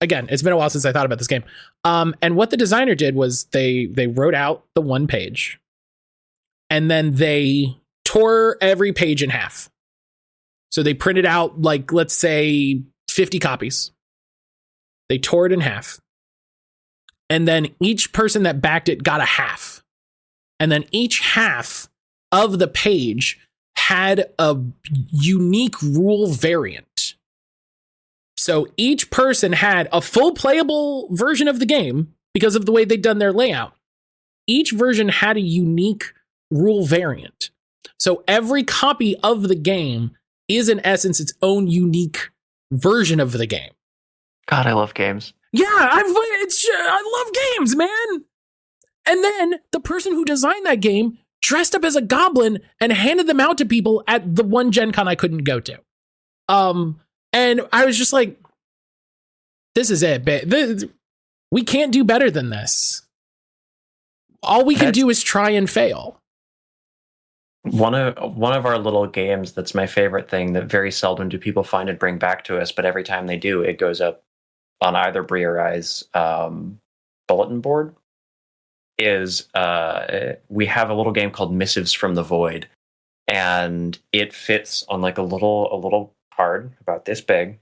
Again, it's been a while since I thought about this game. And what the designer did was they wrote out the one page, and then they tore every page in half. So they printed out, like, let's say 50 copies. They tore it in half. And then each person that backed it got a half. And then each half of the page had a unique rule variant. So each person had a full playable version of the game because of the way they'd done their layout. Each version had a unique rule variant. So every copy of the game is in essence its own unique version of the game. God, I love games. Yeah, I love games, man. And then the person who designed that game dressed up as a goblin and handed them out to people at the one Gen Con I couldn't go to. And I was just like, this is it. We can't do better than this. All we can do is try and fail. One of our little games that's my favorite thing that very seldom do people find and bring back to us, but every time they do, it goes up on either Bree or I's bulletin board, is we have a little game called Missives from the Void, and it fits on like a little card about this big,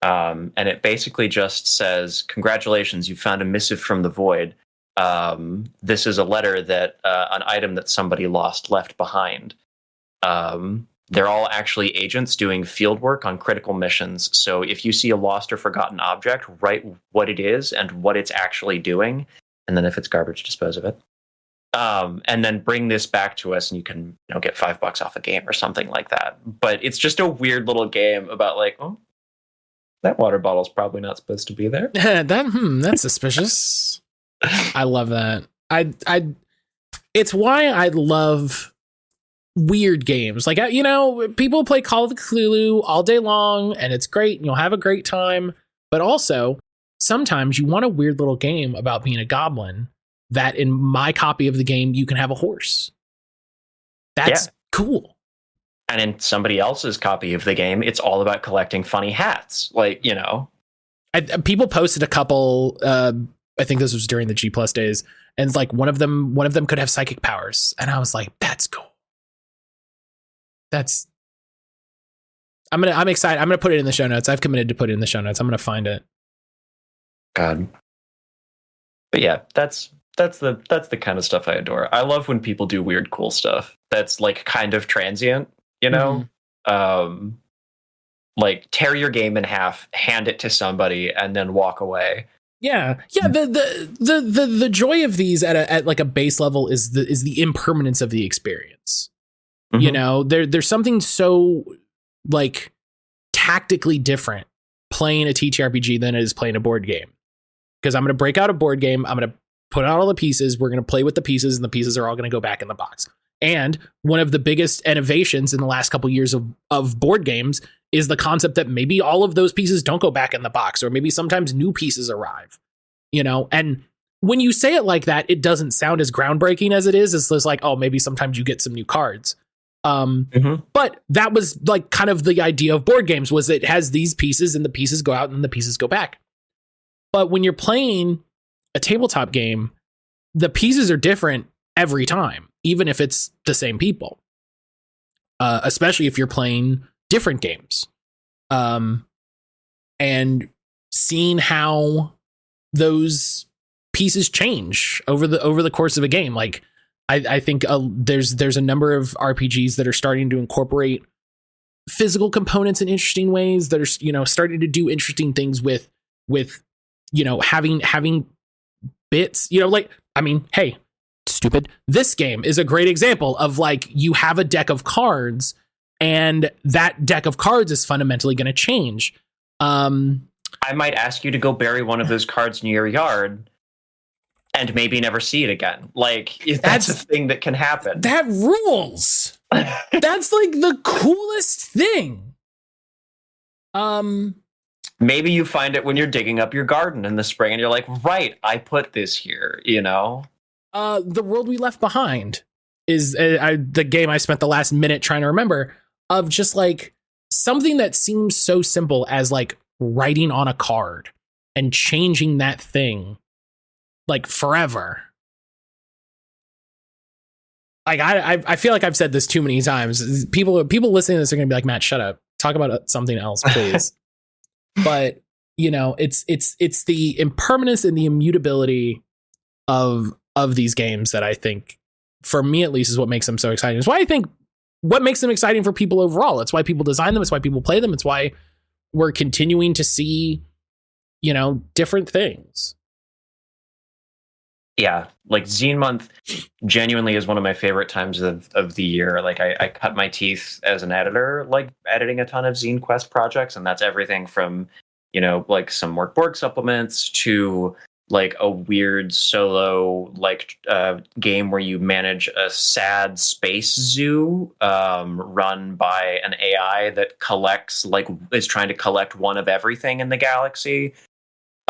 and it basically just says, "Congratulations, you found a missive from the void. This is a letter that an item that somebody left behind." They're all actually agents doing field work on critical missions. So if you see a lost or forgotten object, write what it is and what it's actually doing. And then if it's garbage, dispose of it. And then bring this back to us and you can get $5 off a game or something like that. But it's just a weird little game about like, oh, that water bottle's probably not supposed to be there. That's suspicious. I love that. It's why I love weird games. Like, people play Call of Cthulhu all day long and it's great and you'll have a great time. But also, sometimes you want a weird little game about being a goblin that in my copy of the game, you can have a horse. That's cool. And in somebody else's copy of the game, it's all about collecting funny hats. Like, people posted a couple, I think this was during the G+ days, and like one of them could have psychic powers. And I was like, that's cool. I'm excited. I'm gonna put it in the show notes. I've committed to put it in the show notes. I'm gonna find it. God. But yeah, that's the kind of stuff I adore. I love when people do weird, cool stuff that's like kind of transient, Mm-hmm. Like tear your game in half, hand it to somebody, and then walk away. Yeah. The joy of these at like a base level is the impermanence of the experience. Mm-hmm. There's something so like tactically different playing a TTRPG than it is playing a board game. Because I'm going to break out a board game, I'm going to put out all the pieces, we're going to play with the pieces, and the pieces are all going to go back in the box. And one of the biggest innovations in the last couple years of board games is the concept that maybe all of those pieces don't go back in the box, or maybe sometimes new pieces arrive. And when you say it like that, it doesn't sound as groundbreaking as it is. It's just like, oh, maybe sometimes you get some new cards. Mm-hmm. But that was like kind of the idea of board games, was it has these pieces and the pieces go out and the pieces go back. But when you're playing a tabletop game, the pieces are different every time, even if it's the same people, especially if you're playing different games. And seeing how those pieces change over the course of a game. Like, I think there's a number of RPGs that are starting to incorporate physical components in interesting ways, that are starting to do interesting things with having bits. Hey, stupid. This game is a great example of like, you have a deck of cards, and that deck of cards is fundamentally going to change. I might ask you to go bury one of those cards in your yard and maybe never see it again. Like, that's a thing that can happen. That rules. That's like the coolest thing. Maybe you find it when you're digging up your garden in the spring and you're like, right, I put this here, you know? The World We Left Behind is the game I spent the last minute trying to remember, of just like something that seems so simple as like writing on a card and changing that thing like forever. Like I feel like I've said this too many times. People listening to this are going to be like, Matt, shut up. Talk about something else, please. But you know, it's the impermanence and the immutability of these games that I think, for me at least, is what makes them so exciting. It's why I think what makes them exciting for people overall. It's why people design them. It's why people play them. It's why we're continuing to see, you know, different things. Yeah, like Zine Month genuinely is one of my favorite times of the year. Like I cut my teeth as an editor, like editing a ton of Zine Quest projects, and that's everything from, you know, like some Mort Borg supplements to like a weird solo like game where you manage a sad space zoo run by an AI that collects, like, is trying to collect one of everything in the galaxy.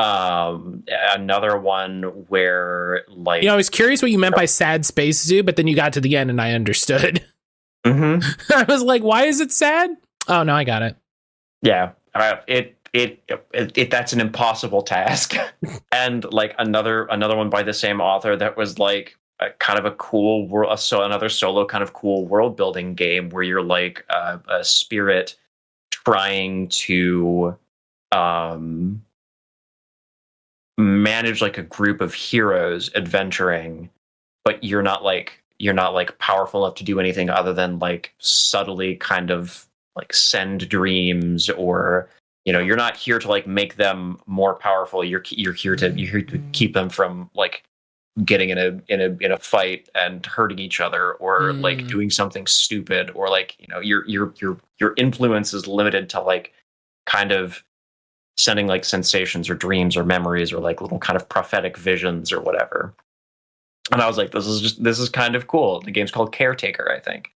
Another one where, like, you know, I was curious what you meant by sad space zoo, but then you got to the end and I understood. Mm-hmm. I was like, why is it sad? Oh no, I got it. Yeah, it that's an impossible task. And like another one by the same author that was like a kind of a cool world, so another solo kind of cool world building game where you're like a spirit trying to manage like a group of heroes adventuring, but you're not like powerful enough to do anything other than like subtly kind of like send dreams, or, you know, you're not here to like make them more powerful. You're here to keep them from like getting in a fight and hurting each other, or like doing something stupid, or like, you know, your influence is limited to like kind of sending like sensations or dreams or memories or like little kind of prophetic visions or whatever. And I was like, this is kind of cool. The game's called Caretaker, I think,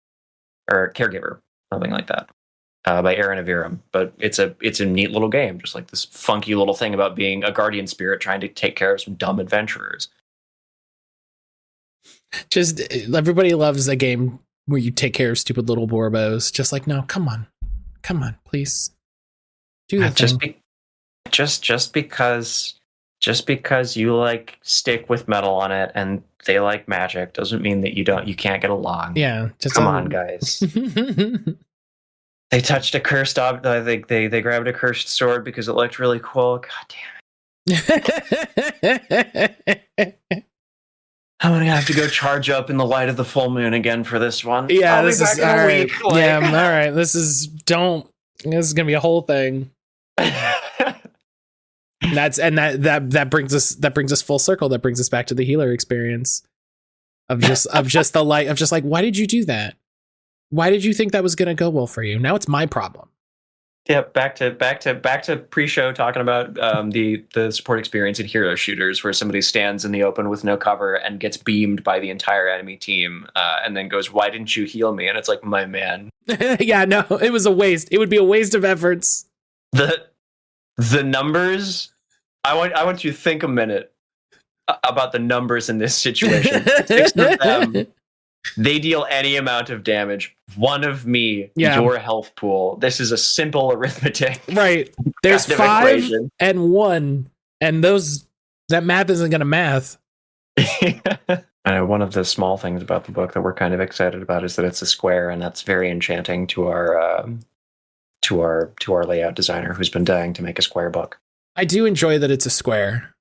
or Caregiver, something like that, by Aaron Aviram. But it's a neat little game, just like this funky little thing about being a guardian spirit trying to take care of some dumb adventurers. Just everybody loves a game where you take care of stupid little Borbos. Just like, no, come on, please do the thing. Just because you like stick with metal on it and they like magic doesn't mean that you can't get along. Yeah, just come on, guys. They touched a cursed object. I think they grabbed a cursed sword because it looked really cool. God damn it! I'm gonna have to go charge up in the light of the full moon again for this one. Yeah, this is all right. Yeah, all right. This is gonna be a whole thing. That brings us full circle. That brings us back to the healer experience of just the light of just like, why did you do that? Why did you think that was going to go well for you? Now it's my problem. Yeah, back to pre-show talking about the support experience in hero shooters, where somebody stands in the open with no cover and gets beamed by the entire enemy team, and then goes, "Why didn't you heal me?" And it's like, my man. Yeah, no, it was a waste. It would be a waste of efforts. The numbers, I want you to think a minute about the numbers in this situation. 6 of them, they deal any amount of damage. 1 of me, your health pool. This is a simple arithmetic. Right. There's 5 and 1, and that math isn't going to math. One of the small things about the book that we're kind of excited about is that it's a square, and that's very enchanting to our layout designer, who's been dying to make a square book. I do enjoy that it's a square.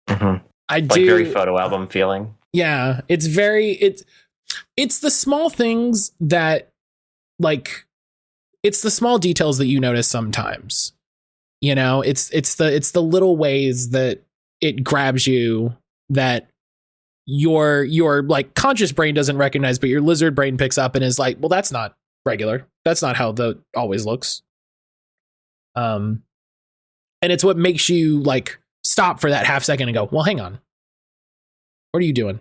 Mm-hmm. I do, like, very photo album feeling. Yeah, it's the small things that, like, it's the small details that you notice sometimes. You know, it's the little ways that it grabs you that your like conscious brain doesn't recognize, but your lizard brain picks up and is like, well, that's not regular. That's not how the always looks. And it's what makes you like stop for that half second and go, well, hang on. What are you doing?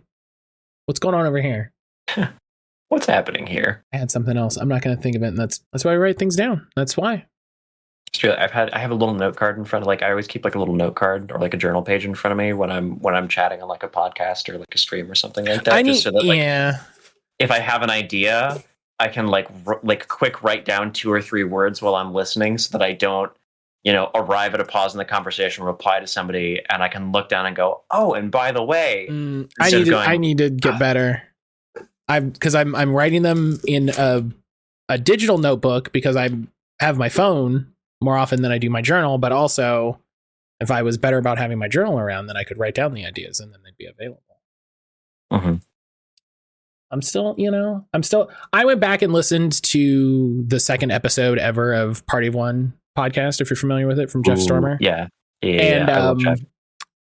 What's going on over here? What's happening here? I had something else. I'm not going to think of it. And that's why I write things down. That's why. I have a little note card in front of, like, I always keep like a little note card or like a journal page in front of me when I'm chatting on like a podcast or like a stream or something like that. Just so that, like, if I have an idea, I can like quick write down 2 or 3 words while I'm listening, so that I don't, arrive at a pause in the conversation, reply to somebody, and I can look down and go, oh, and by the way, I need to get better. Because I'm writing them in a digital notebook because I have my phone more often than I do my journal. But also, if I was better about having my journal around, then I could write down the ideas and then they'd be available. Mm-hmm. I went back and listened to the second episode ever of Party of One podcast, if you're familiar with it, from Jeff Stormer. Yeah. And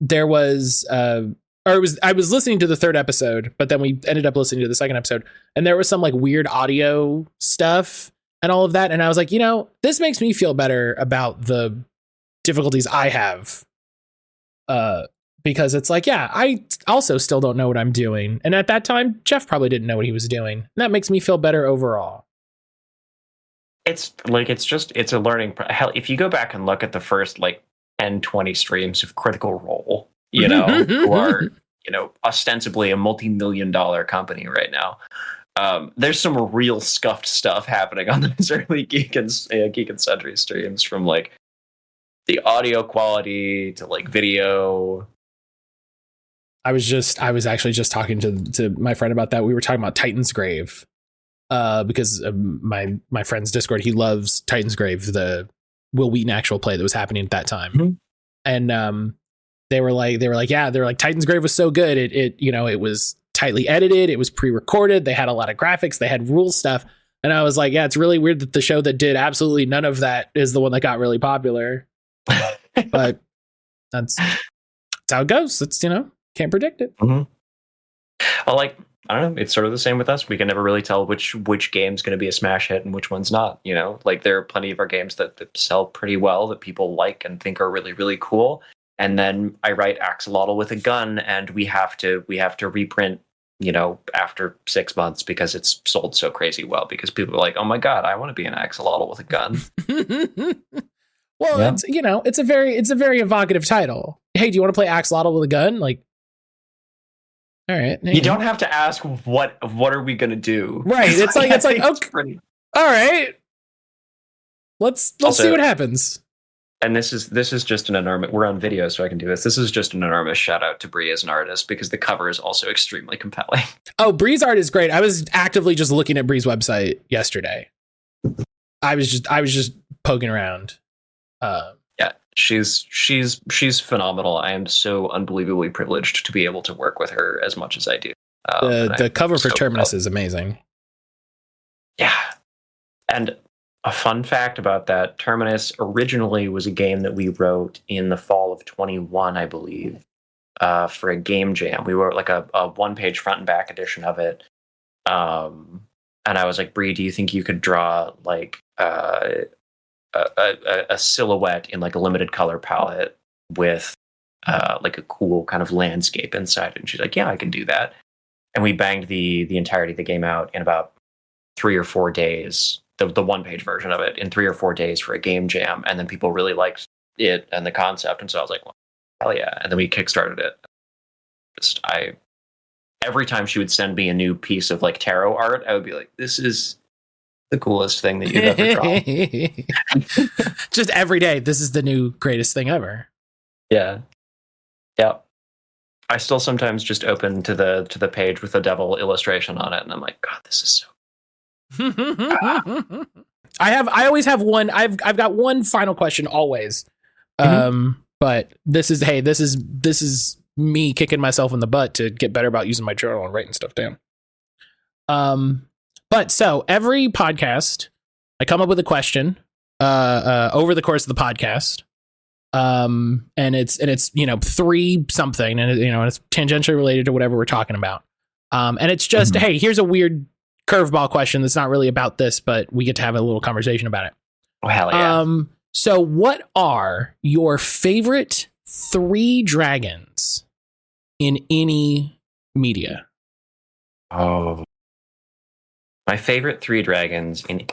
there was, I was listening to the third episode, but then we ended up listening to the second episode, and there was some like weird audio stuff and all of that. And I was like, this makes me feel better about the difficulties I have. Because it's like, yeah, I also still don't know what I'm doing. And at that time, Jeff probably didn't know what he was doing. And that makes me feel better overall. It's a learning. Hell, if you go back and look at the first like 10, 20 streams of Critical Role, who are, ostensibly a multi-million-dollar company right now, there's some real scuffed stuff happening on those early Geek and Sundry streams, from like the audio quality to like video. I was actually just talking to my friend about that. We were talking about Titan's Grave, because of my friend's Discord. He loves Titan's Grave, the Will Wheaton actual play that was happening at that time. Mm-hmm. And they were like, Titan's Grave was so good. It was tightly edited. It was pre-recorded. They had a lot of graphics. They had rule stuff. And I was like, yeah, it's really weird that the show that did absolutely none of that is the one that got really popular. But that's how it goes. It's, can't predict it. Mm-hmm. Well, like, I don't know. It's sort of the same with us. We can never really tell which game's going to be a smash hit and which one's not. Like, there are plenty of our games that sell pretty well, that people like and think are really, really cool. And then I write Axolotl with a gun, and we have to reprint, after 6 months because it's sold so crazy well, because people are like, oh my God, I want to be an Axolotl with a gun. Well, yeah. It's a very evocative title. Hey, do you want to play Axolotl with a gun? Like, all right. You don't have to ask what are we gonna do. Right. It's like okay. All right. Let's see what happens. And this is just an enormous. We're on video, so I can do this. This is just an enormous shout out to Bree as an artist, because the cover is also extremely compelling. Oh, Bree's art is great. I was actively just looking at Bree's website yesterday. I was just poking around. Yeah, she's phenomenal. I am so unbelievably privileged to be able to work with her as much as I do. The cover for Terminus is amazing. Yeah, and a fun fact about that, Terminus originally was a game that we wrote in the fall of 21, I believe, for a game jam. We wrote like a one-page front and back edition of it. And I was like, Bree, do you think you could draw like a silhouette in like a limited color palette with like a cool kind of landscape inside it? And she's like, yeah, I can do that. And we banged the entirety of the game out in about 3 or 4 days. The one-page version of it in 3 or 4 days for a game jam, and then people really liked it and the concept, and so I was like, well, hell yeah. And then we kickstarted it. Every time she would send me a new piece of like tarot art, I would be like, this is the coolest thing that you've ever drawn. Just every day, this is the new greatest thing ever. Yeah. I still sometimes just open to the page with the devil illustration on it, and I'm like, God, this is so. I always have one. I've got one final question always. But this is me kicking myself in the butt to get better about using my journal and writing stuff down. But so every podcast, I come up with a question over the course of the podcast. And it's 3 something, and it's tangentially related to whatever we're talking about. And it's just, hey, here's a weird curveball question that's not really about this, but we get to have a little conversation about it. Oh, hell yeah. So what are your favorite 3 dragons in any media? Oh, my favorite 3 dragons in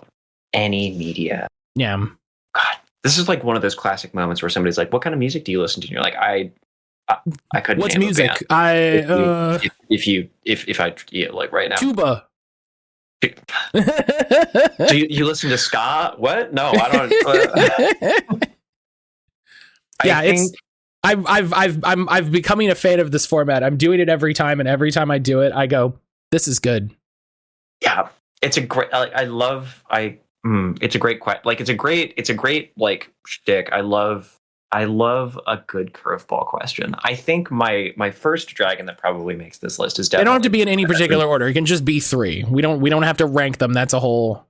any media. Yeah. God, this is like one of those classic moments where somebody's like, "What kind of music do you listen to?" And you're like, I couldn't. What's name a music? band. If I like right now, tuba. So you listen to ska? What? No, I don't. Yeah, it's. I'm becoming a fan of this format. I'm doing it every time, and every time I do it, I go, "This is good." Yeah, it's a great. I love. It's a great like it's a great like shtick. I love a good curveball question. I think my first dragon that probably makes this list is definitely. They don't have to be in any particular order. It can just be 3. We don't have to rank them. That's a whole.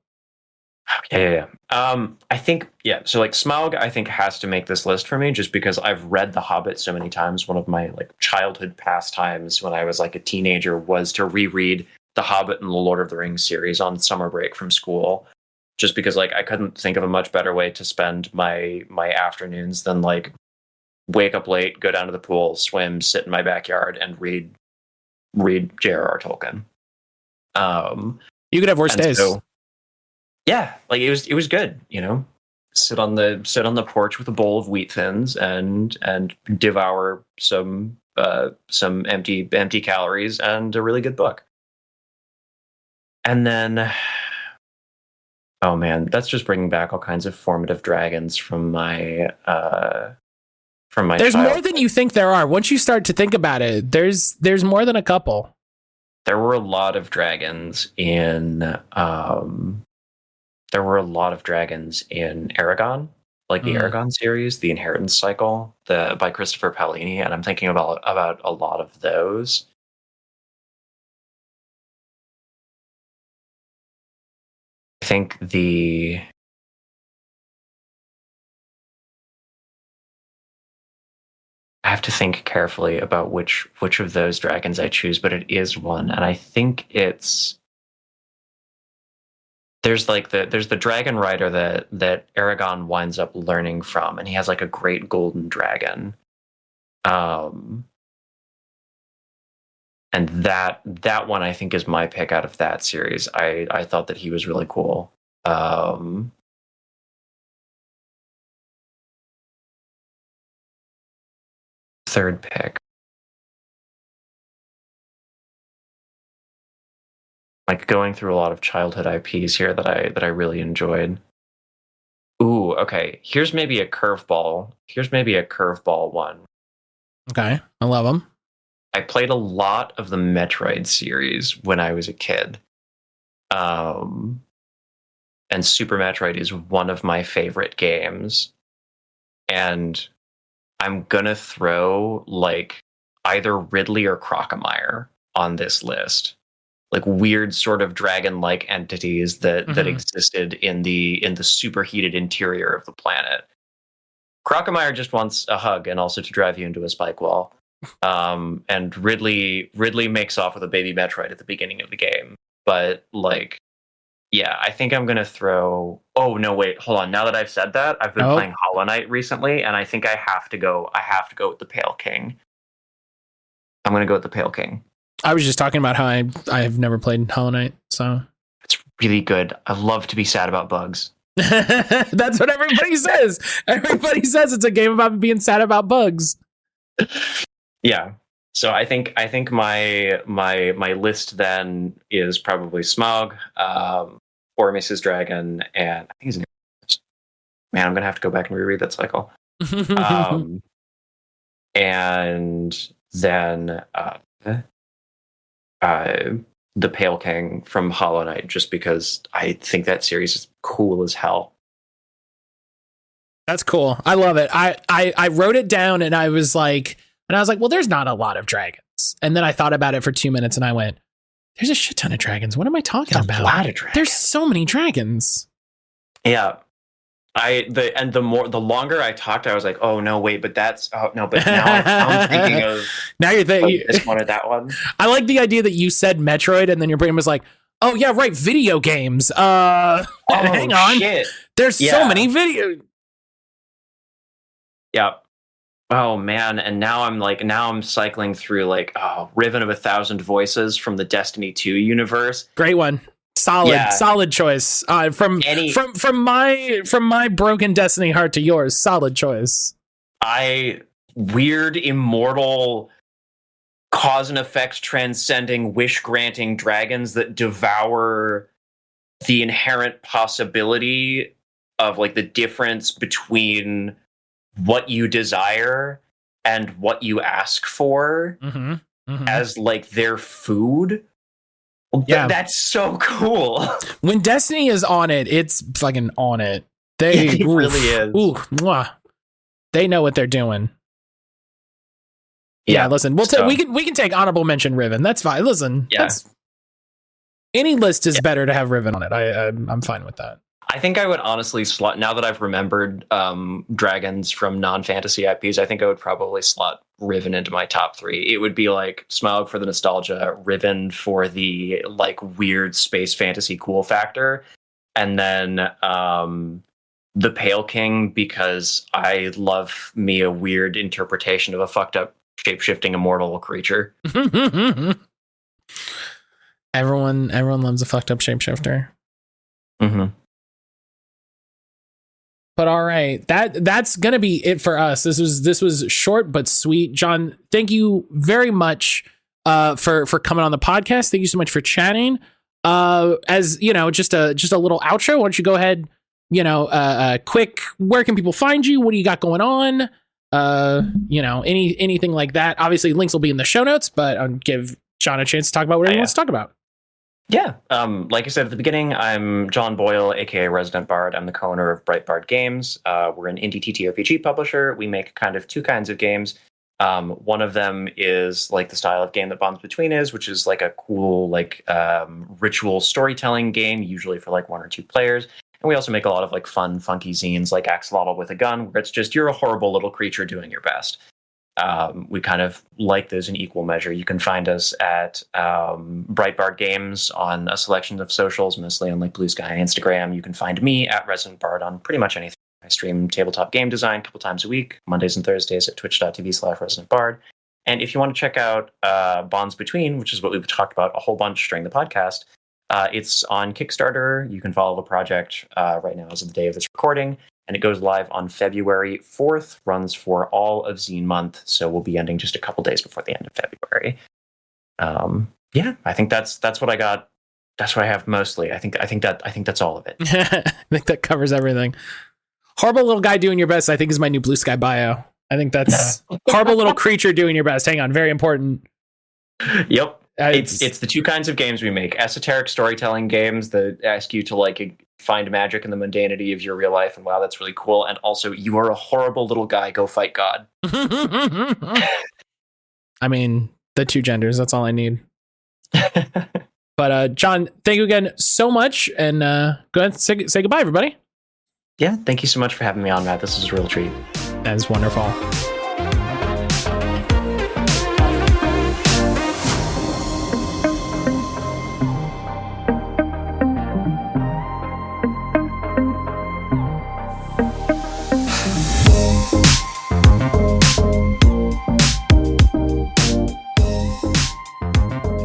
Yeah. I think so like Smaug I think has to make this list for me just because I've read The Hobbit so many times. One of my like childhood pastimes when I was like a teenager was to reread The Hobbit and the Lord of the Rings series on summer break from school. Just because like I couldn't think of a much better way to spend my afternoons than like wake up late, go down to the pool, swim, sit in my backyard and read J.R.R. Tolkien. You could have worse days. So, yeah, like it was good, you know. Sit on the porch with a bowl of wheat thins and devour some empty calories and a really good book. And then, oh man, that's just bringing back all kinds of formative dragons from my. There's more than you think there are. Once you start to think about it, there's more than a couple. There were a lot of dragons in. There were a lot of dragons in Aragon, like the Aragon series, the Inheritance Cycle, by Christopher Paolini, and I'm thinking about a lot of those. I think I have to think carefully about which of those dragons I choose, but it is one, and I think it's. There's the dragon rider that Aragon winds up learning from, and he has like a great golden dragon. And that one I think is my pick out of that series. I thought that he was really cool. Third pick. Like going through a lot of childhood IPs here that I really enjoyed. Ooh, okay. Here's maybe a curveball one. Okay, I love them. I played a lot of the Metroid series when I was a kid. And Super Metroid is one of my favorite games. And I'm gonna throw like either Ridley or Crocomire on this list. Like weird sort of dragon-like entities that existed in the superheated interior of the planet. Crocomire just wants a hug and also to drive you into a spike wall. And Ridley makes off with a baby Metroid at the beginning of the game. But like, yeah, I think I'm gonna throw. Oh no, wait, hold on. Now that I've said that, I've been playing Hollow Knight recently, and I think I have to go with the Pale King. I'm gonna go with the Pale King. I was just talking about how I have never played Hollow Knight, so it's really good. I love to be sad about bugs. That's what everybody says. Everybody says it's a game about being sad about bugs. Yeah. So I think my list then is probably Smaug, or Mrs. Dragon, and I think his name is, man, I'm gonna have to go back and reread that cycle. And then the Pale King from Hollow Knight, just because I think that series is cool as hell. That's cool. I love it. I wrote it down and I was like, well, there's not a lot of dragons. And then I thought about it for 2 minutes and I went, there's a shit ton of dragons. What am I talking about? A lot of dragons. There's so many dragons. Yeah. The longer I talked, I was like, oh no, wait, but that's but now I'm thinking of now you're thinking this one or that one. I like the idea that you said Metroid and then your brain was like, oh yeah, right, video games. Hang on. Shit. There's so many video. Yeah. Oh man, and now I'm cycling through like Riven of 1,000 Voices from the Destiny 2 universe. Great one. Solid choice. From my broken Destiny heart to yours, solid choice. Weird, immortal, cause and effect transcending, wish granting dragons that devour the inherent possibility of like the difference between what you desire and what you ask for as like their food. Yeah, that's so cool. When Destiny is on it, it's fucking on it. It really is. They know what they're doing. Yeah, listen, we can take honorable mention Riven. That's fine. Listen, any list is better to have Riven on it. I'm fine with that. I think I would honestly slot, now that I've remembered dragons from non-fantasy IPs, I think I would probably slot Riven into my top 3. It would be like Smaug for the nostalgia, Riven for the like weird space fantasy cool factor, and then the Pale King because I love me a weird interpretation of a fucked up shape-shifting immortal creature. Everyone loves a fucked up shapeshifter. But all right, that's gonna be it for us. This was short but sweet. John, thank you very much for coming on the podcast. Thank you so much for chatting. As you know, just a little outro. Why don't you go ahead? Quick. Where can people find you? What do you got going on? Anything like that. Obviously, links will be in the show notes. But I'll give John a chance to talk about whatever he wants to talk about. Yeah, like I said at the beginning, I'm John Boyle, aka Resident Bard. I'm the co-owner of Breitbart Games. We're an indie TTRPG publisher. We make kind of 2 kinds of games. One of them is like the style of game that Bonds Between is, which is like a cool like ritual storytelling game, usually for like 1 or 2 players. And we also make a lot of like fun, funky zines like Axolotl with a Gun, where it's just you're a horrible little creature doing your best. We kind of like those in equal measure. You can find us at Breitbart Games on a selection of socials, mostly on like Blue Sky and Instagram. You can find me at Resident Bard on pretty much anything. I stream tabletop game design a couple times a week, Mondays and Thursdays at twitch.tv/ResidentBard. And if you want to check out Bonds Between, which is what we've talked about a whole bunch during the podcast, it's on Kickstarter. You can follow the project right now as of the day of this recording. And it goes live on February 4th, runs for all of Zine Month. So we'll be ending just a couple days before the end of February. I think that's what I got. That's what I have mostly. I think that's all of it. I think that covers everything. Horrible little guy doing your best, I think, is my new Blue Sky bio. I think that's horrible little creature doing your best. Hang on, very important. Yep. It's the 2 kinds of games we make: esoteric storytelling games that ask you to like find magic in the mundanity of your real life, and wow, that's really cool. And also, you are a horrible little guy. Go fight God. I mean, the 2 genders. That's all I need. But John, thank you again so much, and go ahead and say goodbye, everybody. Yeah, thank you so much for having me on, Matt. This is a real treat. That is wonderful.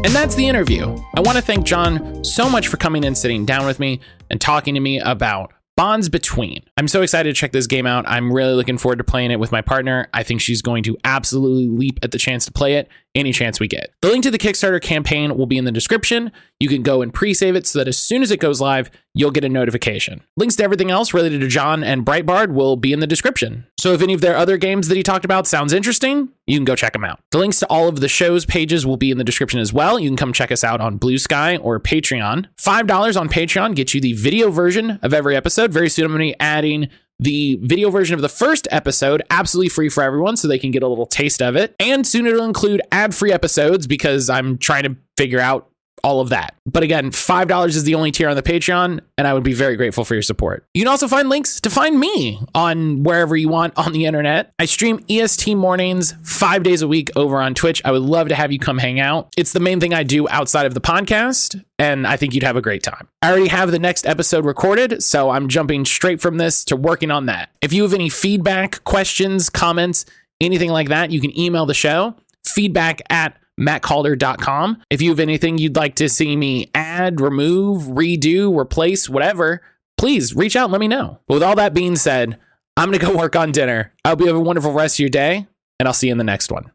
And that's the interview. I want to thank John so much for coming and sitting down with me and talking to me about Bonds Between. I'm so excited to check this game out. I'm really looking forward to playing it with my partner. I think she's going to absolutely leap at the chance to play it any chance we get. The link to the Kickstarter campaign will be in the description. You can go and pre-save it so that as soon as it goes live, you'll get a notification. Links to everything else related to John and Breitbart will be in the description. So if any of their other games that he talked about sounds interesting, you can go check them out. The links to all of the show's pages will be in the description as well. You can come check us out on Blue Sky or Patreon. $5 on Patreon gets you the video version of every episode. Very soon I'm going to be adding the video version of the first episode absolutely free for everyone so they can get a little taste of it. And soon it'll include ad-free episodes because I'm trying to figure out all of that. But again, $5 is the only tier on the Patreon, and I would be very grateful for your support. You can also find links to find me on wherever you want on the internet. I stream EST mornings 5 days a week over on Twitch. I would love to have you come hang out. It's the main thing I do outside of the podcast, and I think you'd have a great time. I already have the next episode recorded, so I'm jumping straight from this to working on that. If you have any feedback, questions, comments, anything like that, you can email the show, feedback at mattcaulder.com. If you have anything you'd like to see me add, remove, redo, replace, whatever, please reach out and let me know. But with all that being said, I'm going to go work on dinner. I hope you have a wonderful rest of your day, and I'll see you in the next one.